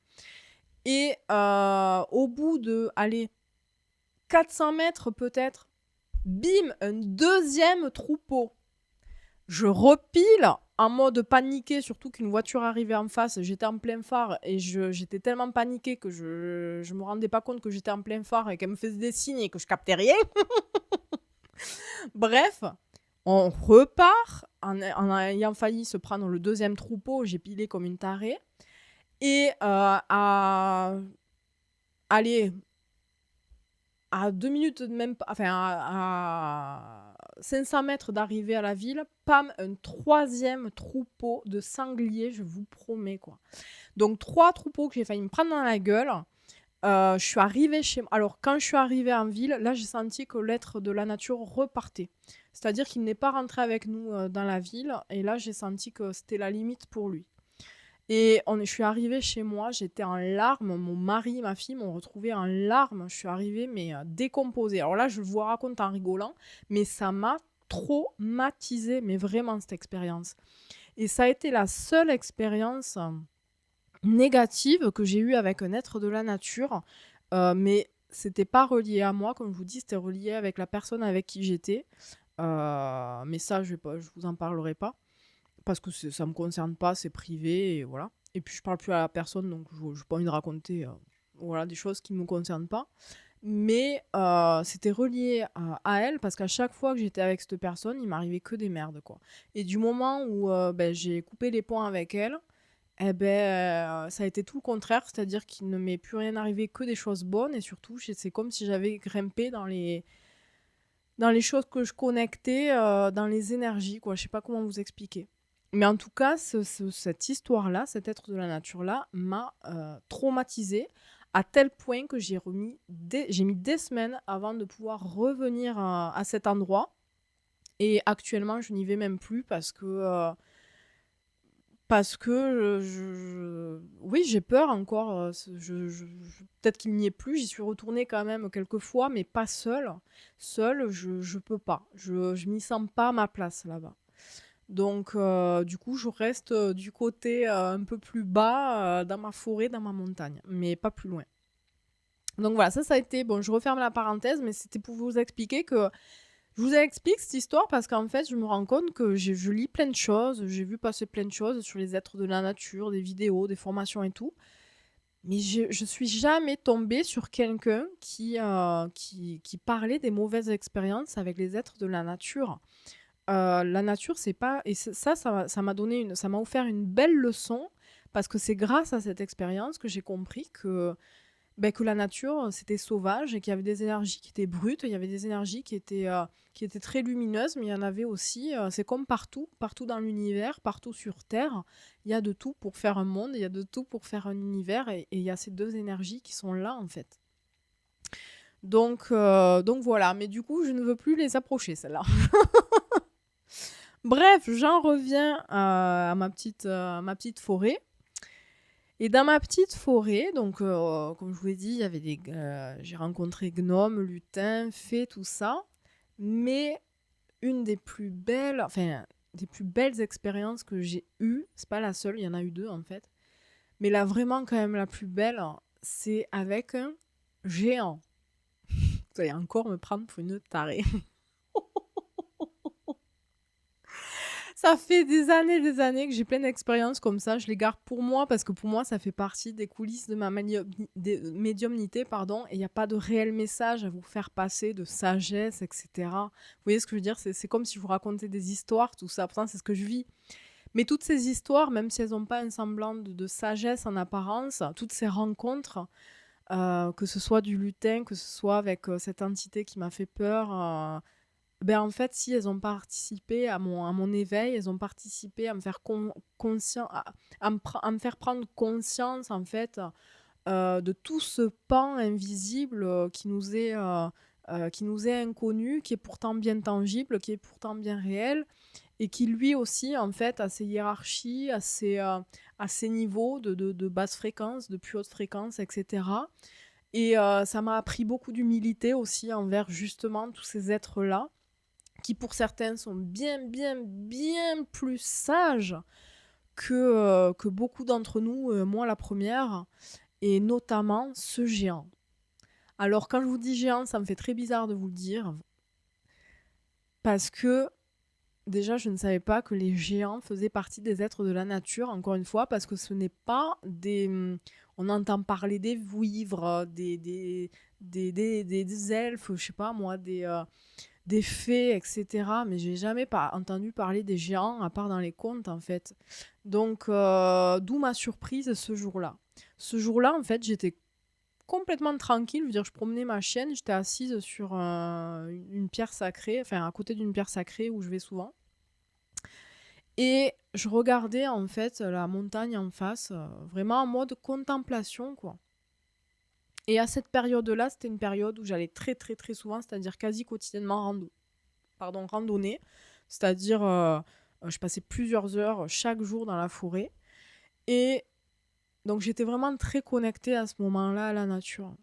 Et au bout de, allez, 400 mètres peut-être, bim, un deuxième troupeau. Je repile en mode paniqué, surtout qu'une voiture arrivait en face. J'étais en plein phare et j'étais tellement paniquée que je me rendais pas compte que j'étais en plein phare et qu'elle me faisait des signes et que je captais rien. Bref, on repart en ayant failli se prendre le deuxième troupeau. J'ai pilé comme une tarée. Et allez, à 2 minutes, même pas, enfin, à 500 mètres d'arriver à la ville, pam, un troisième troupeau de sangliers, je vous promets, quoi. Donc, 3 troupeaux que j'ai failli me prendre dans la gueule. Je suis arrivée chez moi. Alors, quand je suis arrivée en ville, là, j'ai senti que l'être de la nature repartait. C'est-à-dire qu'il n'est pas rentré avec nous dans la ville. Et là, j'ai senti que c'était la limite pour lui. Et je suis arrivée chez moi, j'étais en larmes. Mon mari et ma fille m'ont retrouvée en larmes. Je suis arrivée, mais décomposée. Alors là, je vous raconte en rigolant, mais ça m'a traumatisée, mais vraiment, cette expérience. Et ça a été la seule expérience négative que j'ai eue avec un être de la nature. Mais c'était pas relié à moi, comme je vous dis, c'était relié avec la personne avec qui j'étais. Mais ça, je vous en parlerai pas. Parce que ça me concerne pas, c'est privé, et voilà. Et puis je parle plus à la personne, donc je n'ai pas envie de raconter voilà, des choses qui ne me concernent pas. Mais c'était relié à elle parce qu'à chaque fois que j'étais avec cette personne, il m'arrivait que des merdes, quoi. Et du moment où j'ai coupé les ponts avec elle, ça a été tout le contraire, c'est-à-dire qu'il ne m'est plus rien arrivé que des choses bonnes et surtout, c'est comme si j'avais grimpé dans les choses que je connectais, dans les énergies, quoi. Je sais pas comment vous expliquer. Mais en tout cas, cette histoire-là, cet être de la nature-là, m'a traumatisée à tel point que j'ai mis des semaines avant de pouvoir revenir à cet endroit. Et actuellement, je n'y vais même plus parce que oui, j'ai peur encore. Peut-être qu'il n'y est plus. J'y suis retournée quand même quelques fois, mais pas seule. Seule, je peux pas. Je m'y sens pas à ma place là-bas. Donc, du coup, je reste du côté un peu plus bas, dans ma forêt, dans ma montagne, mais pas plus loin. Donc voilà, ça a été... Bon, je referme la parenthèse, mais c'était pour vous expliquer que je vous explique cette histoire parce qu'en fait, je me rends compte que je lis plein de choses, j'ai vu passer plein de choses sur les êtres de la nature, des vidéos, des formations et tout. Mais je suis jamais tombée sur quelqu'un qui parlait des mauvaises expériences avec les êtres de la nature. La nature, c'est pas... Et ça m'a offert une belle leçon parce que c'est grâce à cette expérience que j'ai compris que la nature, c'était sauvage et qu'il y avait des énergies qui étaient brutes, il y avait des énergies qui étaient très lumineuses, mais il y en avait aussi, c'est comme partout, partout dans l'univers, partout sur Terre, il y a de tout pour faire un monde, il y a de tout pour faire un univers, et il y a ces deux énergies qui sont là, en fait. Donc voilà, mais du coup, je ne veux plus les approcher, celles-là. Bref, j'en reviens à ma petite forêt. Et dans ma petite forêt, donc comme je vous l'ai dit, il y avait j'ai rencontré gnomes, lutins, fées, tout ça. Mais une des plus belles expériences que j'ai eues, c'est pas la seule, il y en a eu deux en fait. Mais là vraiment quand même la plus belle, c'est avec un géant. Vous allez encore me prendre pour une tarée. Ça fait des années que j'ai plein d'expériences comme ça. Je les garde pour moi parce que pour moi, ça fait partie des coulisses de ma médiumnité, pardon. Et il n'y a pas de réel message à vous faire passer de sagesse, etc. Vous voyez ce que je veux dire? C'est comme si je vous racontais des histoires, tout ça. Pourtant, c'est ce que je vis. Mais toutes ces histoires, même si elles n'ont pas un semblant de sagesse en apparence, toutes ces rencontres, que ce soit du lutin, que ce soit avec cette entité qui m'a fait peur, en fait, si elles ont participé à mon éveil, elles ont participé à me faire conscient, à me faire prendre conscience en fait de tout ce pan invisible qui nous est inconnu, qui est pourtant bien tangible, qui est pourtant bien réel, et qui lui aussi en fait a ses hiérarchies, à ses niveaux de basse fréquence, de plus haute fréquence, etc. Et ça m'a appris beaucoup d'humilité aussi envers justement tous ces êtres-là qui pour certains sont bien plus sages que beaucoup d'entre nous, moi la première, et notamment ce géant. Alors quand je vous dis géant, ça me fait très bizarre de vous le dire, parce que déjà je ne savais pas que les géants faisaient partie des êtres de la nature, encore une fois, parce que ce n'est pas des... On entend parler des vouivres, des elfes, je sais pas moi, des fées, etc. Mais j'ai jamais entendu parler des géants, à part dans les contes, en fait. Donc, d'où ma surprise ce jour-là. Ce jour-là, en fait, j'étais complètement tranquille. Je veux dire, je promenais ma chienne, j'étais assise sur une pierre sacrée, enfin, à côté d'une pierre sacrée où je vais souvent. Et je regardais, en fait, la montagne en face, vraiment en mode contemplation, quoi. Et à cette période-là, c'était une période où j'allais très très très souvent, c'est-à-dire quasi quotidiennement randonnée, c'est-à-dire je passais plusieurs heures chaque jour dans la forêt. Et donc j'étais vraiment très connectée à ce moment-là à la nature.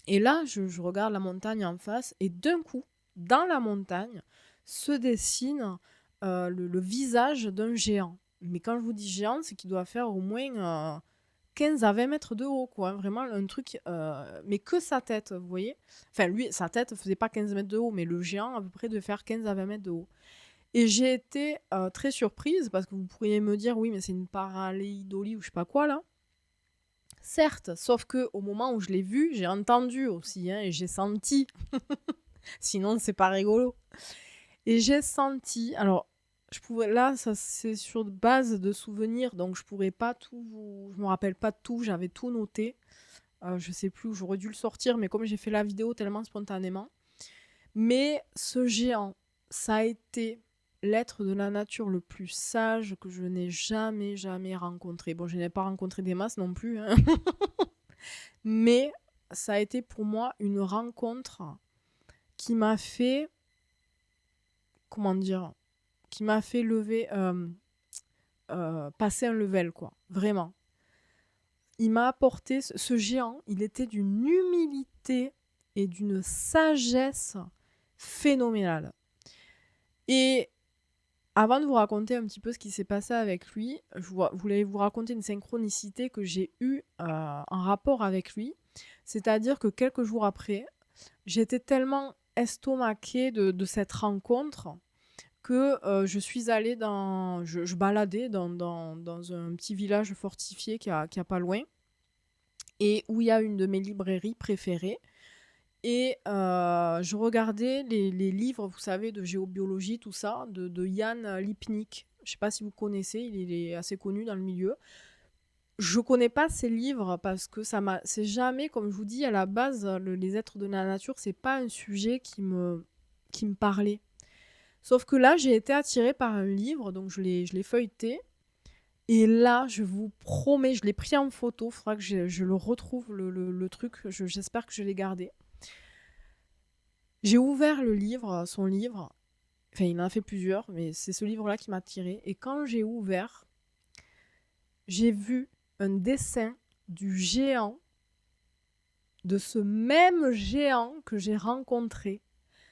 Et là, je regarde la montagne en face et d'un coup, dans la montagne, se dessine le visage d'un géant. Mais quand je vous dis géant, c'est qu'il doit faire au moins 15 à 20 mètres de haut, quoi. Vraiment un truc, mais que sa tête, vous voyez. Enfin, lui, sa tête faisait pas 15 mètres de haut, mais le géant, à peu près, de faire 15 à 20 mètres de haut. Et j'ai été très surprise, parce que vous pourriez me dire, oui, mais c'est une pareidolie ou je sais pas quoi, là. Certes, sauf que au moment où je l'ai vu, j'ai entendu aussi, hein, et j'ai senti. Sinon, c'est pas rigolo. Et j'ai senti. Alors, je pouvais là, ça c'est sur base de souvenirs, donc je pourrais pas tout. Je me rappelle pas de tout. J'avais tout noté. Je sais plus où j'aurais dû le sortir, mais comme j'ai fait la vidéo tellement spontanément. Mais ce géant, ça a été l'être de la nature le plus sage que je n'ai jamais, jamais rencontré. Bon, je n'ai pas rencontré des masses non plus, hein. Mais ça a été pour moi une rencontre qui m'a fait, comment dire, qui m'a fait passer un level, quoi. Vraiment. Il m'a apporté, ce géant, il était d'une humilité et d'une sagesse phénoménale. Et avant de vous raconter un petit peu ce qui s'est passé avec lui, je voulais vous raconter une synchronicité que j'ai eue en rapport avec lui. C'est-à-dire que quelques jours après, j'étais tellement estomaquée de cette rencontre que je suis allée je baladais dans un petit village fortifié qui a pas loin et où il y a une de mes librairies préférées. Et je regardais les livres, vous savez, de géobiologie, tout ça, de Jan Lipnik. Je ne sais pas si vous connaissez, il est assez connu dans le milieu. Je connais pas ces livres parce que c'est jamais, comme je vous dis, à la base, les êtres de la nature, c'est pas un sujet qui me parlait. Sauf que là, j'ai été attirée par un livre, donc je l'ai feuilleté. Et là, je vous promets, je l'ai pris en photo. Il faudra que je le retrouve, le truc. J'espère que je l'ai gardé. J'ai ouvert le livre, son livre. Enfin, il en a fait plusieurs, mais c'est ce livre-là qui m'a attirée. Et quand j'ai ouvert, j'ai vu un dessin du géant, de ce même géant que j'ai rencontré.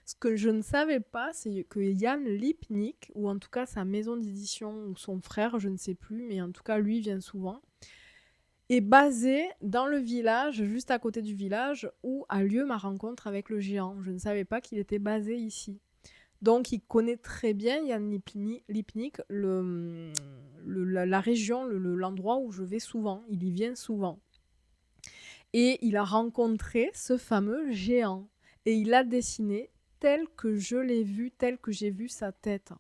Ce que je ne savais pas, c'est que Jan Lipnik, ou en tout cas sa maison d'édition, ou son frère, je ne sais plus, mais en tout cas lui vient souvent, est basé dans le village, juste à côté du village, où a lieu ma rencontre avec le géant. Je ne savais pas qu'il était basé ici. Donc il connaît très bien, Jan Lipnik, la région, l'endroit où je vais souvent. Il y vient souvent. Et il a rencontré ce fameux géant. Et il a dessiné tel que je l'ai vu, tel que j'ai vu sa tête.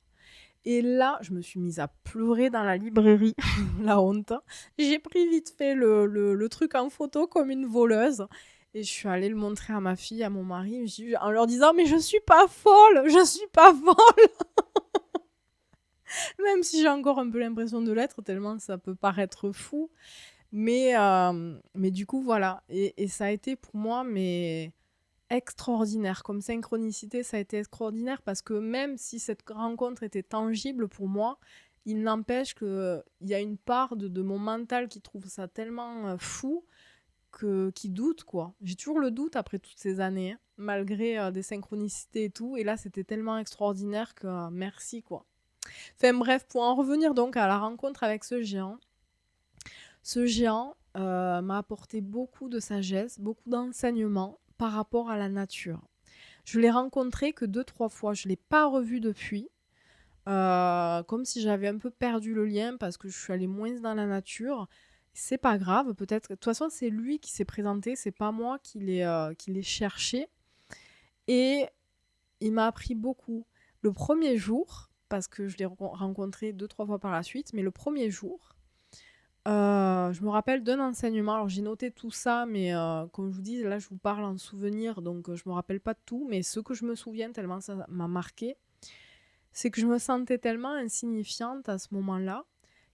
Et là, je me suis mise à pleurer dans la librairie, la honte. J'ai pris vite fait le truc en photo comme une voleuse. Et je suis allée le montrer à ma fille, à mon mari, en leur disant « Mais je suis pas folle, je suis pas folle !» Même si j'ai encore un peu l'impression de l'être, tellement ça peut paraître fou. Mais du coup, voilà. Et ça a été pour moi, mais extraordinaire. Comme synchronicité, ça a été extraordinaire parce que même si cette rencontre était tangible pour moi, il n'empêche qu'il y a une part de mon mental qui trouve ça tellement fou qui doute, quoi. J'ai toujours le doute après toutes ces années, hein, malgré des synchronicités et tout. Et là, c'était tellement extraordinaire que merci, quoi. Enfin bref, pour en revenir donc à la rencontre avec ce géant m'a apporté beaucoup de sagesse, beaucoup d'enseignements par rapport à la nature. Je l'ai rencontré que 2-3 fois, je ne l'ai pas revu depuis, comme si j'avais un peu perdu le lien parce que je suis allée moins dans la nature. C'est pas grave, peut-être. De toute façon, c'est lui qui s'est présenté, c'est pas moi qui l'ai cherché. Et il m'a appris beaucoup. Le premier jour, parce que je l'ai rencontré 2-3 fois par la suite, mais le premier jour, je me rappelle d'un enseignement. Alors j'ai noté tout ça, mais comme je vous dis, là je vous parle en souvenir, donc je me rappelle pas de tout. Mais ce que je me souviens, tellement ça m'a marqué, c'est que je me sentais tellement insignifiante à ce moment-là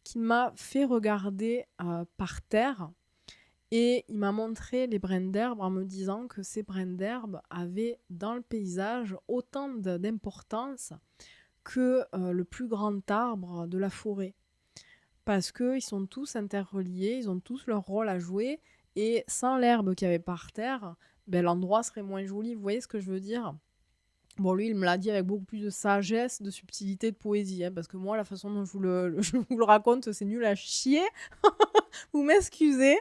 qu'il m'a fait regarder par terre et il m'a montré les brins d'herbe en me disant que ces brins d'herbe avaient dans le paysage autant d'importance que le plus grand arbre de la forêt. Parce qu'ils sont tous interreliés, ils ont tous leur rôle à jouer, et sans l'herbe qu'il y avait par terre, ben, l'endroit serait moins joli. Vous voyez ce que je veux dire ? Bon, lui, il me l'a dit avec beaucoup plus de sagesse, de subtilité, de poésie, hein, parce que moi, la façon dont je vous le raconte, c'est nul à chier. Vous m'excusez.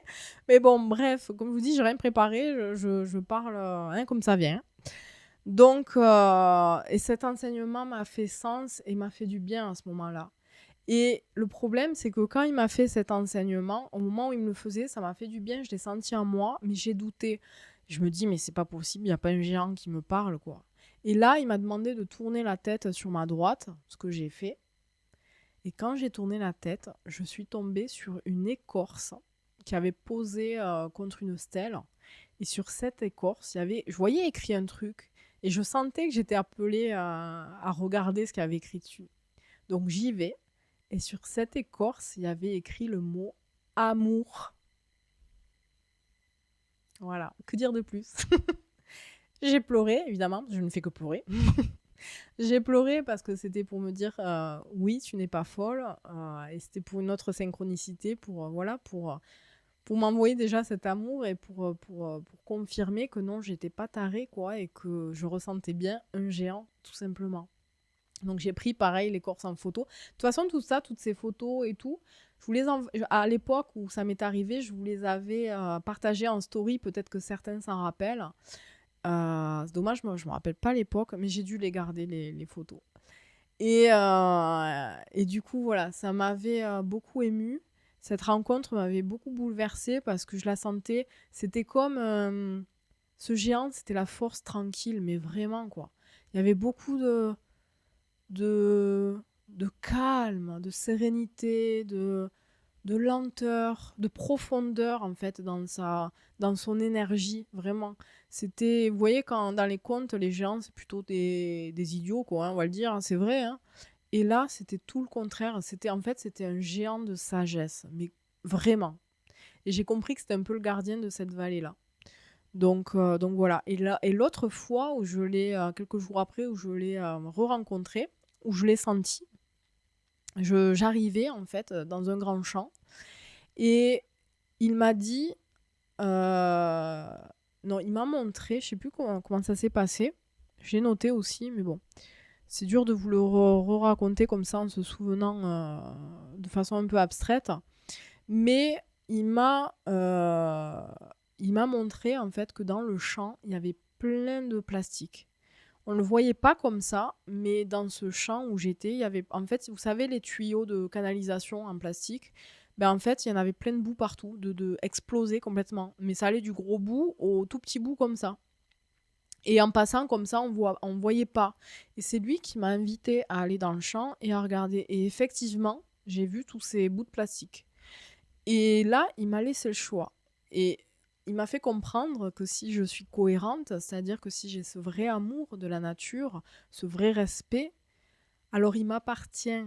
Mais bon, bref, comme je vous dis, j'ai rien préparé, je parle comme ça vient. Donc, et cet enseignement m'a fait sens et m'a fait du bien à ce moment-là. Et le problème, c'est que quand il m'a fait cet enseignement, au moment où il me le faisait, ça m'a fait du bien, je l'ai senti en moi, mais j'ai douté. Je me dis, mais c'est pas possible, il n'y a pas un géant qui me parle, quoi. Et là, il m'a demandé de tourner la tête sur ma droite, ce que j'ai fait. Et quand j'ai tourné la tête, je suis tombée sur une écorce qui avait posé contre une stèle. Et sur cette écorce, je voyais écrit un truc. Et je sentais que j'étais appelée à regarder ce qu'il y avait écrit dessus. Donc j'y vais. Et sur cette écorce, il y avait écrit le mot amour. Voilà, que dire de plus? J'ai pleuré, évidemment, je ne fais que pleurer. J'ai pleuré parce que c'était pour me dire oui, tu n'es pas folle. Et c'était pour une autre synchronicité, pour m'envoyer déjà cet amour et pour confirmer que non, j'étais pas tarée, quoi, et que je ressentais bien un géant, tout simplement. Donc j'ai pris pareil l'écorce en photo. De toute façon, tout ça, toutes ces photos et tout, à l'époque où ça m'est arrivé, je vous les avais partagées en story, peut-être que certains s'en rappellent. C'est dommage, moi je me rappelle pas l'époque, mais j'ai dû les garder, les photos. Et du coup, voilà, ça m'avait beaucoup émue. Cette rencontre m'avait beaucoup bouleversée parce que je la sentais. C'était comme ce géant, c'était la force tranquille, mais vraiment, quoi. Il y avait beaucoup de calme, de sérénité, de lenteur, de profondeur en fait dans son énergie, vraiment. C'était, vous voyez, quand dans les contes, les géants, c'est plutôt des idiots, quoi, hein, on va le dire, hein, c'est vrai. Hein. Et là, c'était tout le contraire. C'était un géant de sagesse, mais vraiment. Et j'ai compris que c'était un peu le gardien de cette vallée-là. Donc voilà. Et l'autre fois où je l'ai, quelques jours après, où je l'ai re-rencontré, où je l'ai senti, j'arrivais en fait dans un grand champ et il m'a dit, euh, non, il m'a montré, je sais plus comment ça s'est passé. J'ai noté aussi, mais bon, c'est dur de vous le raconter comme ça en se souvenant de façon un peu abstraite. Mais il m'a, euh, il m'a montré en fait que dans le champ, il y avait plein de plastique. On ne le voyait pas comme ça, mais dans ce champ où j'étais, il y avait, en fait, vous savez, les tuyaux de canalisation en plastique, ben en fait, il y en avait plein de bout partout, de exploser complètement. Mais ça allait du gros bout au tout petit bout comme ça. Et en passant comme ça, on voyait pas. Et c'est lui qui m'a invité à aller dans le champ et à regarder. Et effectivement, j'ai vu tous ces bouts de plastique. Et là, il m'a laissé le choix. Et il m'a fait comprendre que si je suis cohérente, c'est-à-dire que si j'ai ce vrai amour de la nature, ce vrai respect, alors il m'appartient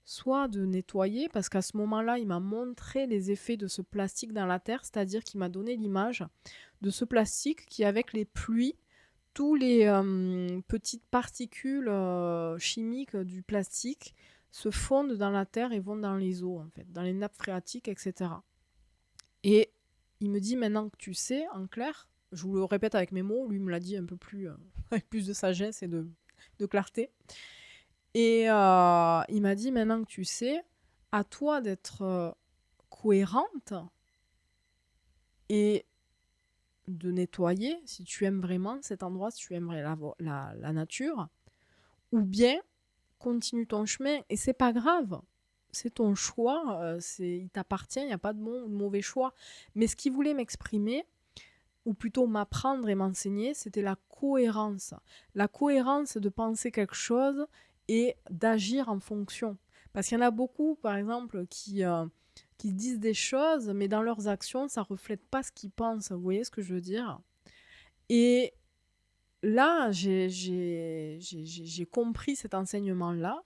soit de nettoyer, parce qu'à ce moment-là, il m'a montré les effets de ce plastique dans la terre, c'est-à-dire qu'il m'a donné l'image de ce plastique qui, avec les pluies, tous les petites particules chimiques du plastique se fondent dans la terre et vont dans les eaux, en fait, dans les nappes phréatiques, etc. Et il me dit maintenant que tu sais, en clair, je vous le répète avec mes mots, lui me l'a dit un peu plus, avec plus de sagesse et de clarté. Et il m'a dit maintenant que tu sais, à toi d'être cohérente et de nettoyer si tu aimes vraiment cet endroit, si tu aimerais la nature, ou bien continue ton chemin et c'est pas grave. C'est ton choix, il t'appartient, il n'y a pas de bon ou de mauvais choix. Mais ce qu'il voulait m'exprimer, ou plutôt m'apprendre et m'enseigner, c'était la cohérence. La cohérence de penser quelque chose et d'agir en fonction. Parce qu'il y en a beaucoup, par exemple, qui disent des choses, mais dans leurs actions, ça ne reflète pas ce qu'ils pensent. Vous voyez ce que je veux dire? Et là, j'ai compris cet enseignement-là.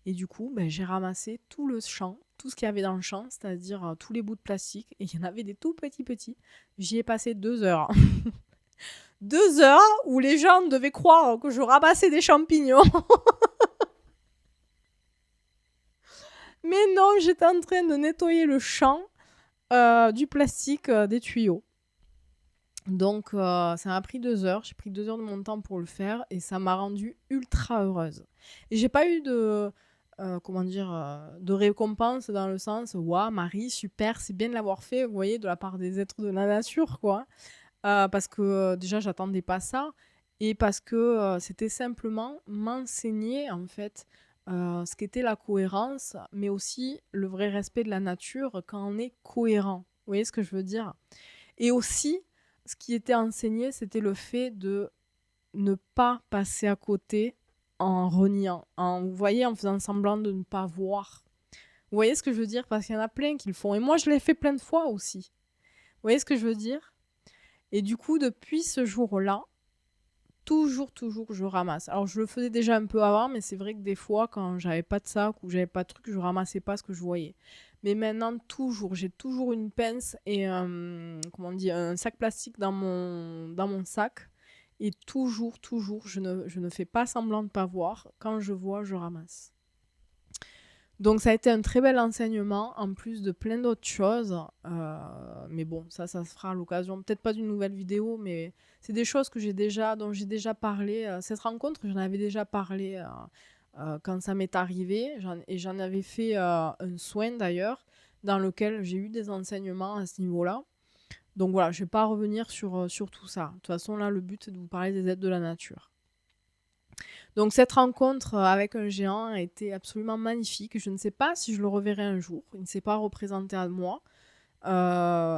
Et du coup, ben, j'ai ramassé tout le champ, tout ce qu'il y avait dans le champ, c'est-à-dire tous les bouts de plastique. Et il y en avait des tout petits. J'y ai passé 2 heures. 2 heures où les gens devaient croire que je ramassais des champignons. Mais non, j'étais en train de nettoyer le champ du plastique des tuyaux. Donc ça m'a pris 2 heures. J'ai pris 2 heures de mon temps pour le faire et ça m'a rendue ultra heureuse. Et j'ai pas eu de de récompense dans le sens waouh Marie super c'est bien de l'avoir fait vous voyez de la part des êtres de la nature quoi. Parce que déjà j'attendais pas ça et parce que c'était simplement m'enseigner en fait ce qu'était la cohérence, mais aussi le vrai respect de la nature quand on est cohérent. Vous voyez ce que je veux dire? Et aussi, ce qui était enseigné, c'était le fait de ne pas passer à côté en reniant, vous voyez, en faisant semblant de ne pas voir. Vous voyez ce que je veux dire? Parce qu'il y en a plein qui le font. Et moi, je l'ai fait plein de fois aussi. Vous voyez ce que je veux dire? Et du coup, depuis ce jour-là, toujours, je ramasse. Alors, je le faisais déjà un peu avant, mais c'est vrai que des fois, quand j'avais pas de sac ou j'avais pas de truc, je ramassais pas ce que je voyais. Mais maintenant, j'ai toujours une pince et comment on dit, un sac plastique dans mon sac. Et toujours, je ne fais pas semblant de pas voir. Quand je vois, je ramasse. Donc ça a été un très bel enseignement, en plus de plein d'autres choses. Mais bon, ça se fera à l'occasion. Peut-être pas d'une nouvelle vidéo, mais c'est des choses dont j'ai déjà parlé. Cette rencontre, j'en avais déjà parlé quand ça m'est arrivé. Et j'en avais fait un soin d'ailleurs, dans lequel j'ai eu des enseignements à ce niveau-là. Donc voilà, je ne vais pas revenir sur tout ça. De toute façon, là, le but, c'est de vous parler des êtres de la nature. Donc cette rencontre avec un géant a été absolument magnifique. Je ne sais pas si je le reverrai un jour. Il ne s'est pas représenté à moi.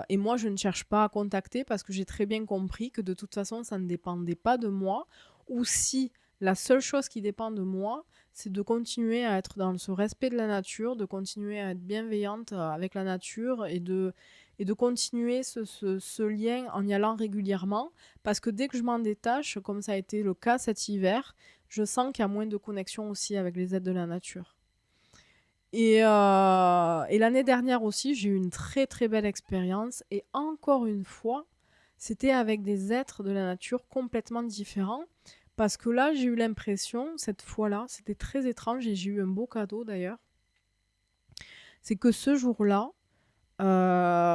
Et moi, je ne cherche pas à contacter parce que j'ai très bien compris que de toute façon, ça ne dépendait pas de moi. Ou si la seule chose qui dépend de moi, c'est de continuer à être dans ce respect de la nature, de continuer à être bienveillante avec la nature et de continuer ce lien en y allant régulièrement. Parce que dès que je m'en détache, comme ça a été le cas cet hiver, je sens qu'il y a moins de connexion aussi avec les êtres de la nature. Et l'année dernière aussi, j'ai eu une très très belle expérience. Et encore une fois, c'était avec des êtres de la nature complètement différents. Parce que là, j'ai eu l'impression, cette fois-là, c'était très étrange et j'ai eu un beau cadeau d'ailleurs. C'est que ce jour-là,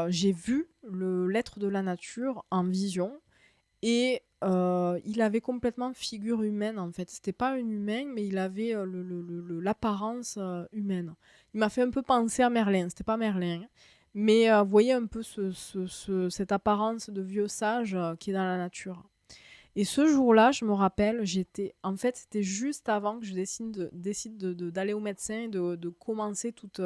j'ai vu l'être de la nature en vision. Et il avait complètement figure humaine en fait. C'était pas un humain, mais il avait l'apparence humaine. Il m'a fait un peu penser à Merlin. C'était pas Merlin, hein. Mais vous voyez un peu cette apparence de vieux sage qui est dans la nature. Et ce jour-là, je me rappelle, en fait, c'était juste avant que je décide d'aller au médecin et de commencer toute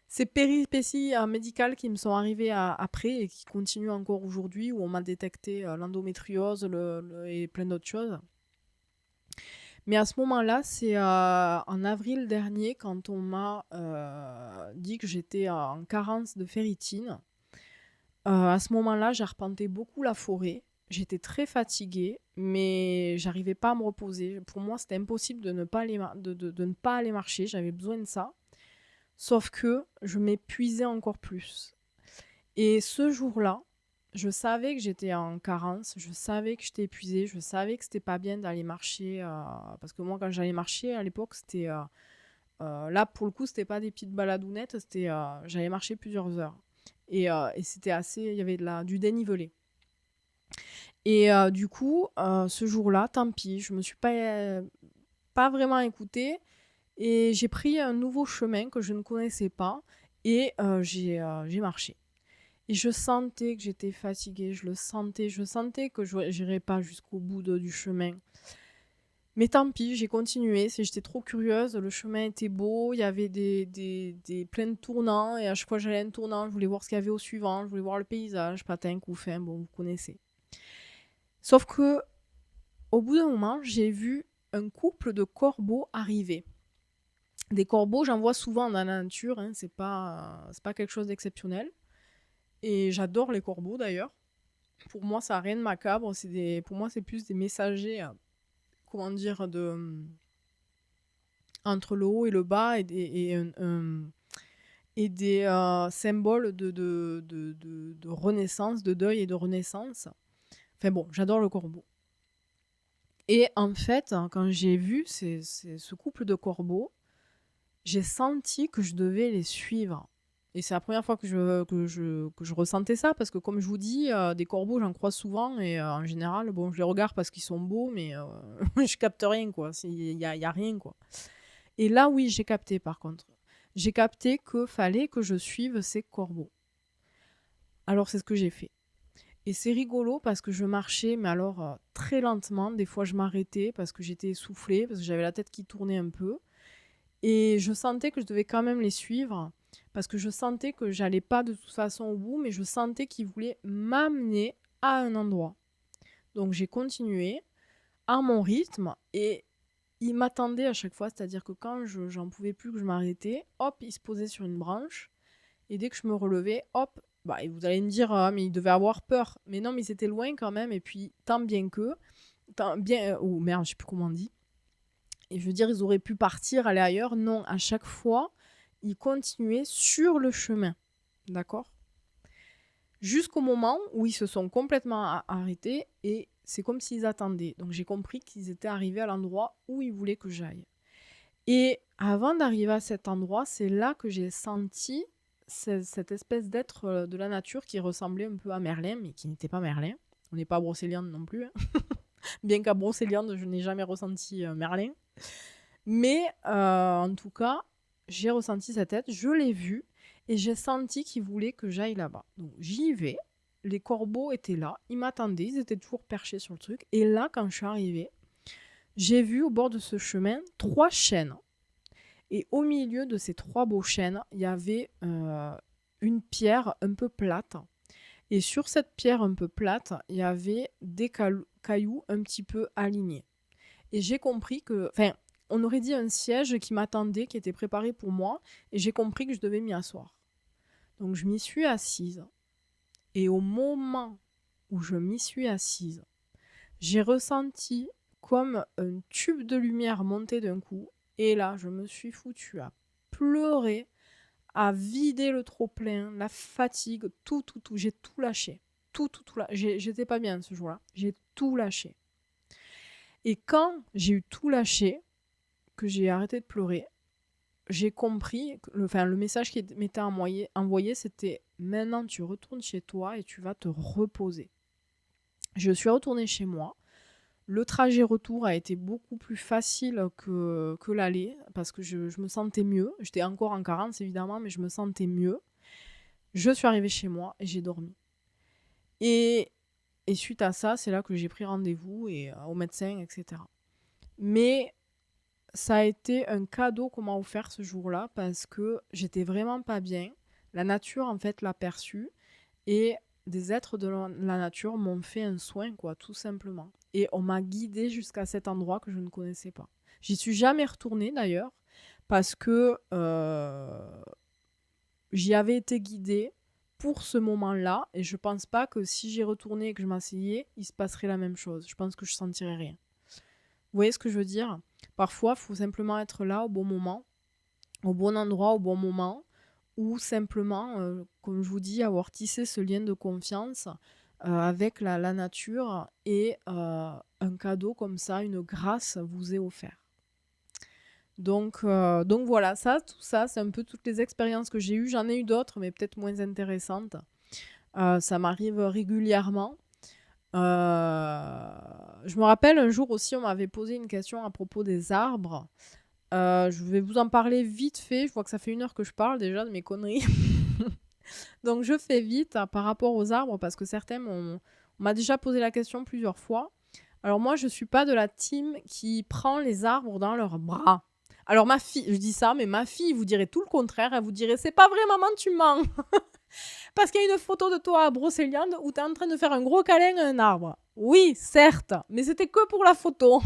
ces péripéties médicales qui me sont arrivées après et qui continuent encore aujourd'hui, où on m'a détecté l'endométriose et plein d'autres choses. Mais à ce moment-là, c'est en avril dernier, quand on m'a dit que j'étais en carence de ferritine. À ce moment-là, j'arpentais beaucoup la forêt. J'étais très fatiguée, mais j'arrivais pas à me reposer. Pour moi, c'était impossible de ne pas aller marcher. J'avais besoin de ça. Sauf que je m'épuisais encore plus. Et ce jour-là, je savais que j'étais en carence, je savais que j'étais épuisée, je savais que c'était pas bien d'aller marcher. Parce que moi, quand j'allais marcher à l'époque, c'était. Là, pour le coup, c'était pas des petites baladounettes, j'allais marcher plusieurs heures. Et c'était assez. Il y avait du dénivelé. Et du coup, ce jour-là, tant pis, je me suis pas vraiment écoutée. Et j'ai pris un nouveau chemin que je ne connaissais pas et j'ai marché. Et je sentais que j'étais fatiguée, je sentais que je n'irais pas jusqu'au bout du chemin. Mais tant pis, j'ai continué, j'étais trop curieuse, le chemin était beau, il y avait plein de tournants, et à chaque fois que j'allais à un tournant, je voulais voir ce qu'il y avait au suivant, je voulais voir le paysage, patin, couffin, bon, vous connaissez. Sauf que, au bout d'un moment, j'ai vu un couple de corbeaux arriver. Des corbeaux, j'en vois souvent dans la nature, hein, c'est pas quelque chose d'exceptionnel. Et j'adore les corbeaux d'ailleurs. Pour moi, ça n'a rien de macabre. Pour moi, c'est plus des messagers, comment dire, entre le haut et le bas et des symboles de renaissance, de deuil et de renaissance. Enfin bon, j'adore le corbeau. Et en fait, quand j'ai vu ce couple de corbeaux, j'ai senti que je devais les suivre. Et c'est la première fois que je ressentais ça, parce que comme je vous dis, des corbeaux, j'en croise souvent, et en général, bon, je les regarde parce qu'ils sont beaux, mais je capte rien, quoi. Il y a rien, quoi. Et là, oui, j'ai capté, par contre. J'ai capté qu'il fallait que je suive ces corbeaux. Alors, c'est ce que j'ai fait. Et c'est rigolo parce que je marchais, mais alors très lentement. Des fois, je m'arrêtais parce que j'étais essoufflée, parce que j'avais la tête qui tournait un peu. Et je sentais que je devais quand même les suivre parce que je sentais que j'allais pas de toute façon au bout, mais je sentais qu'ils voulaient m'amener à un endroit. Donc j'ai continué à mon rythme et ils m'attendaient à chaque fois, c'est-à-dire que quand j'en pouvais plus, que je m'arrêtais, hop, ils se posaient sur une branche et dès que je me relevais, hop, bah, et vous allez me dire, ah, mais ils devaient avoir peur. Mais non, mais ils étaient loin quand même et puis tant bien que, tant bien, oh merde, je sais plus comment on dit. Et je veux dire, ils auraient pu partir, aller ailleurs. Non, à chaque fois, ils continuaient sur le chemin. D'accord? Jusqu'au moment où ils se sont complètement arrêtés et c'est comme s'ils attendaient. Donc j'ai compris qu'ils étaient arrivés à l'endroit où ils voulaient que j'aille. Et avant d'arriver à cet endroit, c'est là que j'ai senti cette espèce d'être de la nature qui ressemblait un peu à Merlin, mais qui n'était pas Merlin. On n'est pas à Brocéliande non plus. Hein. Bien qu'à Brocéliande, je n'ai jamais ressenti Merlin. Mais en tout cas, j'ai ressenti sa tête, je l'ai vu et j'ai senti qu'il voulait que j'aille là-bas. Donc j'y vais, les corbeaux étaient là, ils m'attendaient, ils étaient toujours perchés sur le truc. Et là, quand je suis arrivée, j'ai vu au bord de ce chemin 3 chênes. Et au milieu de ces 3 beaux chênes, il y avait une pierre un peu plate. Et sur cette pierre un peu plate, il y avait des cailloux un petit peu alignés. Et j'ai compris que... Enfin, on aurait dit un siège qui m'attendait, qui était préparé pour moi, et j'ai compris que je devais m'y asseoir. Donc je m'y suis assise, et au moment où je m'y suis assise, j'ai ressenti comme un tube de lumière monter d'un coup, et là, je me suis foutue à pleurer, à vider le trop-plein, la fatigue, tout. J'ai tout lâché. Tout lâché. J'étais pas bien ce jour-là. J'ai tout lâché. Et quand j'ai eu tout lâché, que j'ai arrêté de pleurer, j'ai compris, le message qui m'était envoyé, c'était « Maintenant, tu retournes chez toi et tu vas te reposer ». Je suis retournée chez moi. Le trajet retour a été beaucoup plus facile que l'aller, parce que je me sentais mieux. J'étais encore en carence, évidemment, mais je me sentais mieux. Je suis arrivée chez moi et j'ai dormi. Et suite à ça, c'est là que j'ai pris rendez-vous au médecin, etc. Mais ça a été un cadeau qu'on m'a offert ce jour-là parce que j'étais vraiment pas bien. La nature, en fait, l'a perçu et des êtres de la nature m'ont fait un soin, quoi, tout simplement. Et on m'a guidée jusqu'à cet endroit que je ne connaissais pas. J'y suis jamais retournée d'ailleurs parce que j'y avais été guidée pour ce moment-là et je pense pas que si j'y retournais et que je m'asseyais, il se passerait la même chose. Je pense que je sentirais rien. Vous voyez ce que je veux dire? Parfois, il faut simplement être là au bon moment, au bon endroit, au bon moment, ou simplement, comme je vous dis, avoir tissé ce lien de confiance avec la nature et un cadeau comme ça, une grâce vous est offert. Donc voilà, tout ça, c'est un peu toutes les expériences que j'ai eues. J'en ai eu d'autres, mais peut-être moins intéressantes. Ça m'arrive régulièrement. Je me rappelle un jour aussi, on m'avait posé une question à propos des arbres. Je vais vous en parler vite fait. Je vois que ça fait 1 heure que je parle déjà de mes conneries. Donc je fais vite par rapport aux arbres parce que certains on m'a déjà posé la question plusieurs fois. Alors moi, je ne suis pas de la team qui prend les arbres dans leurs bras. Alors ma fille, je dis ça, mais ma fille vous dirait tout le contraire. Elle vous dirait, c'est pas vrai maman, tu mens. Parce qu'il y a une photo de toi à Brocéliande où tu es en train de faire un gros câlin à un arbre. Oui, certes, mais c'était que pour la photo.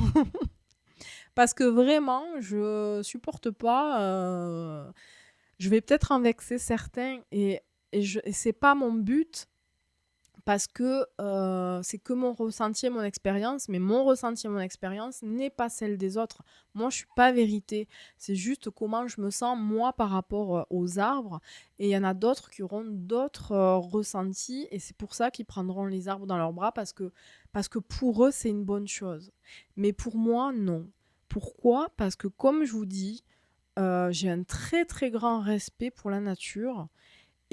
Parce que vraiment, je supporte pas. Je vais peut-être en vexer certains et c'est pas mon but parce que c'est que mon ressenti et mon expérience, mais mon ressenti et mon expérience n'est pas celle des autres. Moi, je suis pas vérité. C'est juste comment je me sens, moi, par rapport aux arbres. Et il y en a d'autres qui auront d'autres ressentis. Et c'est pour ça qu'ils prendront les arbres dans leurs bras parce que pour eux, c'est une bonne chose. Mais pour moi, non. Pourquoi? Parce que comme je vous dis, j'ai un très très grand respect pour la nature.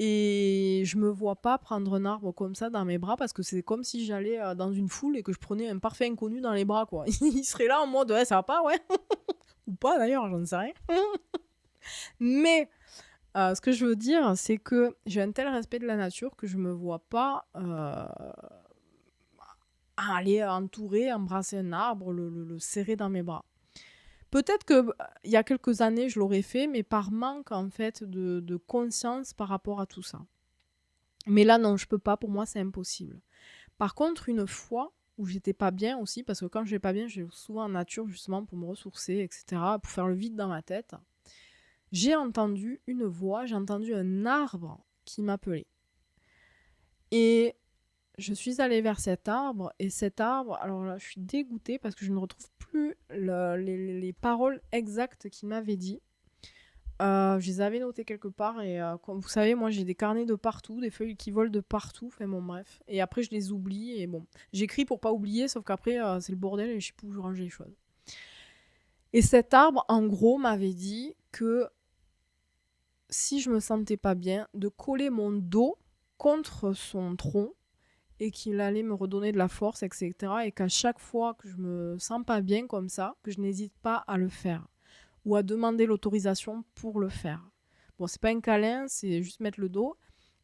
Et je me vois pas prendre un arbre comme ça dans mes bras parce que c'est comme si j'allais dans une foule et que je prenais un parfait inconnu dans les bras, quoi. Il serait là en mode ouais, ça va pas, ouais. Ou pas d'ailleurs, j'en sais rien. Mais ce que je veux dire, c'est que j'ai un tel respect de la nature que je me vois pas aller entourer, embrasser un arbre, le serrer dans mes bras. Peut-être que il y a quelques années, je l'aurais fait, mais par manque en fait de conscience par rapport à tout ça. Mais là, non, je peux pas. Pour moi, c'est impossible. Par contre, une fois où j'étais pas bien aussi, parce que quand je vais pas bien, je vais souvent en nature justement pour me ressourcer, etc., pour faire le vide dans ma tête. J'ai entendu une voix, j'ai entendu un arbre qui m'appelait. Et je suis allée vers cet arbre, et cet arbre, alors là, je suis dégoûtée parce que je ne retrouve plus les paroles exactes qu'il m'avait dit. Je les avais notées quelque part, et comme vous savez, moi j'ai des carnets de partout, des feuilles qui volent de partout, enfin bon bref. Et après je les oublie, et bon, j'écris pour pas oublier, sauf qu'après c'est le bordel et je sais plus où je range les choses. Et cet arbre, en gros, m'avait dit que si je me sentais pas bien, de coller mon dos contre son tronc, et qu'il allait me redonner de la force, etc. Et qu'à chaque fois que je me sens pas bien comme ça, que je n'hésite pas à le faire ou à demander l'autorisation pour le faire. Bon, c'est pas un câlin, c'est juste mettre le dos.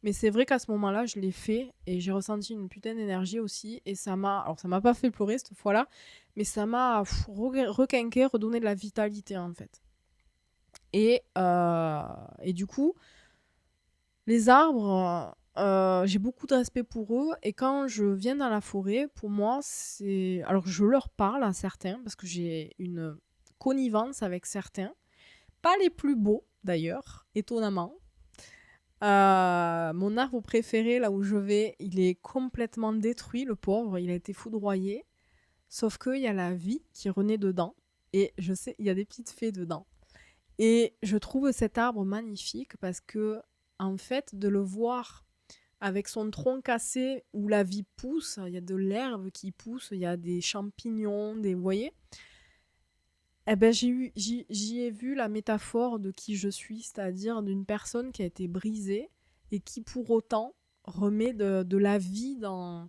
Mais c'est vrai qu'à ce moment-là, je l'ai fait et j'ai ressenti une putain d'énergie aussi. Et ça m'a. Alors, ça m'a pas fait pleurer cette fois-là, mais ça m'a requinqué, redonné de la vitalité en fait. Et du coup, les arbres, j'ai beaucoup de respect pour eux. Et quand je viens dans la forêt, pour moi, c'est. Alors, je leur parle à certains parce que j'ai une connivence avec certains. Pas les plus beaux, d'ailleurs, étonnamment. Mon arbre préféré, là où je vais, il est complètement détruit, le pauvre. Il a été foudroyé. Sauf qu'il y a la vie qui renaît dedans. Et je sais, il y a des petites fées dedans. Et je trouve cet arbre magnifique parce que, en fait, de le voir avec son tronc cassé où la vie pousse, il y a de l'herbe qui pousse, il y a des champignons, vous voyez. Eh ben, j'y ai vu la métaphore de qui je suis, c'est-à-dire d'une personne qui a été brisée et qui pour autant remet de la vie dans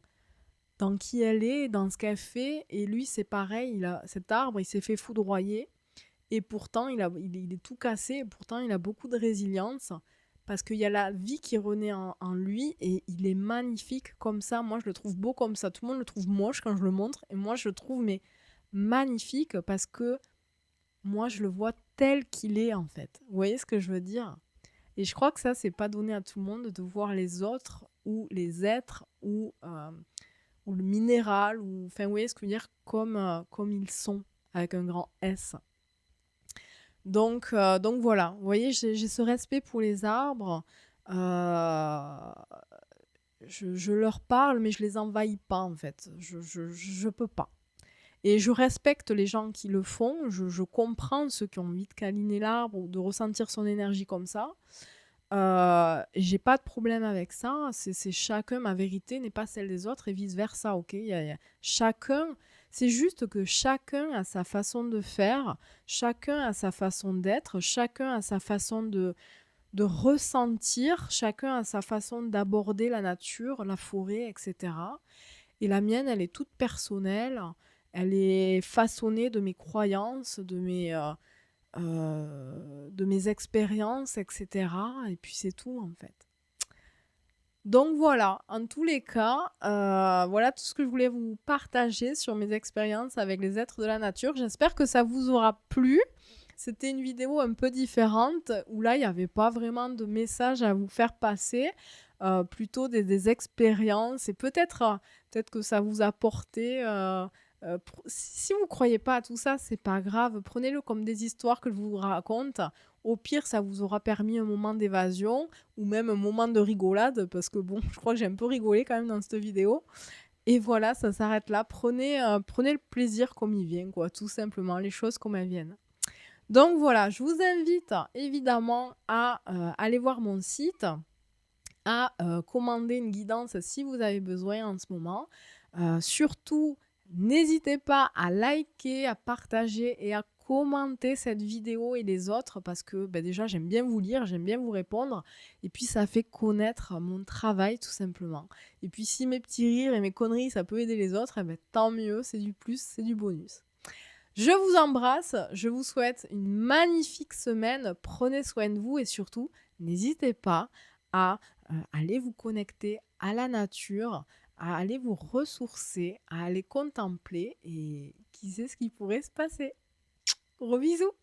qui elle est, dans ce qu'elle fait. Et lui, c'est pareil, cet arbre, il s'est fait foudroyer. Et pourtant, il est tout cassé, et pourtant, il a beaucoup de résilience, parce qu'il y a la vie qui renaît en lui, et il est magnifique comme ça. Moi, je le trouve beau comme ça. Tout le monde le trouve moche quand je le montre, et moi, je le trouve mais magnifique, parce que moi, je le vois tel qu'il est, en fait. Vous voyez ce que je veux dire? Et je crois que ça, c'est pas donné à tout le monde de voir les autres, ou les êtres, ou le minéral, ou... Enfin, vous voyez ce que je veux dire? Comme ils sont, avec un grand S. Donc voilà, vous voyez, j'ai ce respect pour les arbres. Euh, je leur parle, mais je les envahis pas en fait. Je peux pas. Et je respecte les gens qui le font. Je comprends ceux qui ont envie de câliner l'arbre ou de ressentir son énergie comme ça. J'ai pas de problème avec ça. C'est chacun, ma vérité n'est pas celle des autres et vice versa. Ok, chacun. C'est juste que chacun a sa façon de faire, chacun a sa façon d'être, chacun a sa façon de ressentir, chacun a sa façon d'aborder la nature, la forêt, etc. Et la mienne, elle est toute personnelle, elle est façonnée de mes croyances, de mes expériences, etc. Et puis c'est tout en fait. Donc voilà, en tous les cas, voilà tout ce que je voulais vous partager sur mes expériences avec les êtres de la nature. J'espère que ça vous aura plu. C'était une vidéo un peu différente où là, il n'y avait pas vraiment de message à vous faire passer, plutôt des expériences. Et peut-être que ça vous a apporté... si vous ne croyez pas à tout ça, c'est pas grave. Prenez-le comme des histoires que je vous raconte. Au pire, ça vous aura permis un moment d'évasion ou même un moment de rigolade parce que bon, je crois que j'ai un peu rigolé quand même dans cette vidéo. Et voilà, ça s'arrête là. Prenez le plaisir comme il vient, quoi, tout simplement, les choses comme elles viennent. Donc voilà, je vous invite évidemment à aller voir mon site, à commander une guidance si vous avez besoin en ce moment. Surtout, n'hésitez pas à liker, à partager et à commenter cette vidéo et les autres parce que déjà j'aime bien vous lire, j'aime bien vous répondre et puis ça fait connaître mon travail tout simplement. Et puis si mes petits rires et mes conneries ça peut aider les autres, tant mieux, c'est du plus, c'est du bonus. Je vous embrasse, je vous souhaite une magnifique semaine, prenez soin de vous et surtout n'hésitez pas à aller vous connecter à la nature, à aller vous ressourcer, à aller contempler et qui sait ce qui pourrait se passer. Gros bisous.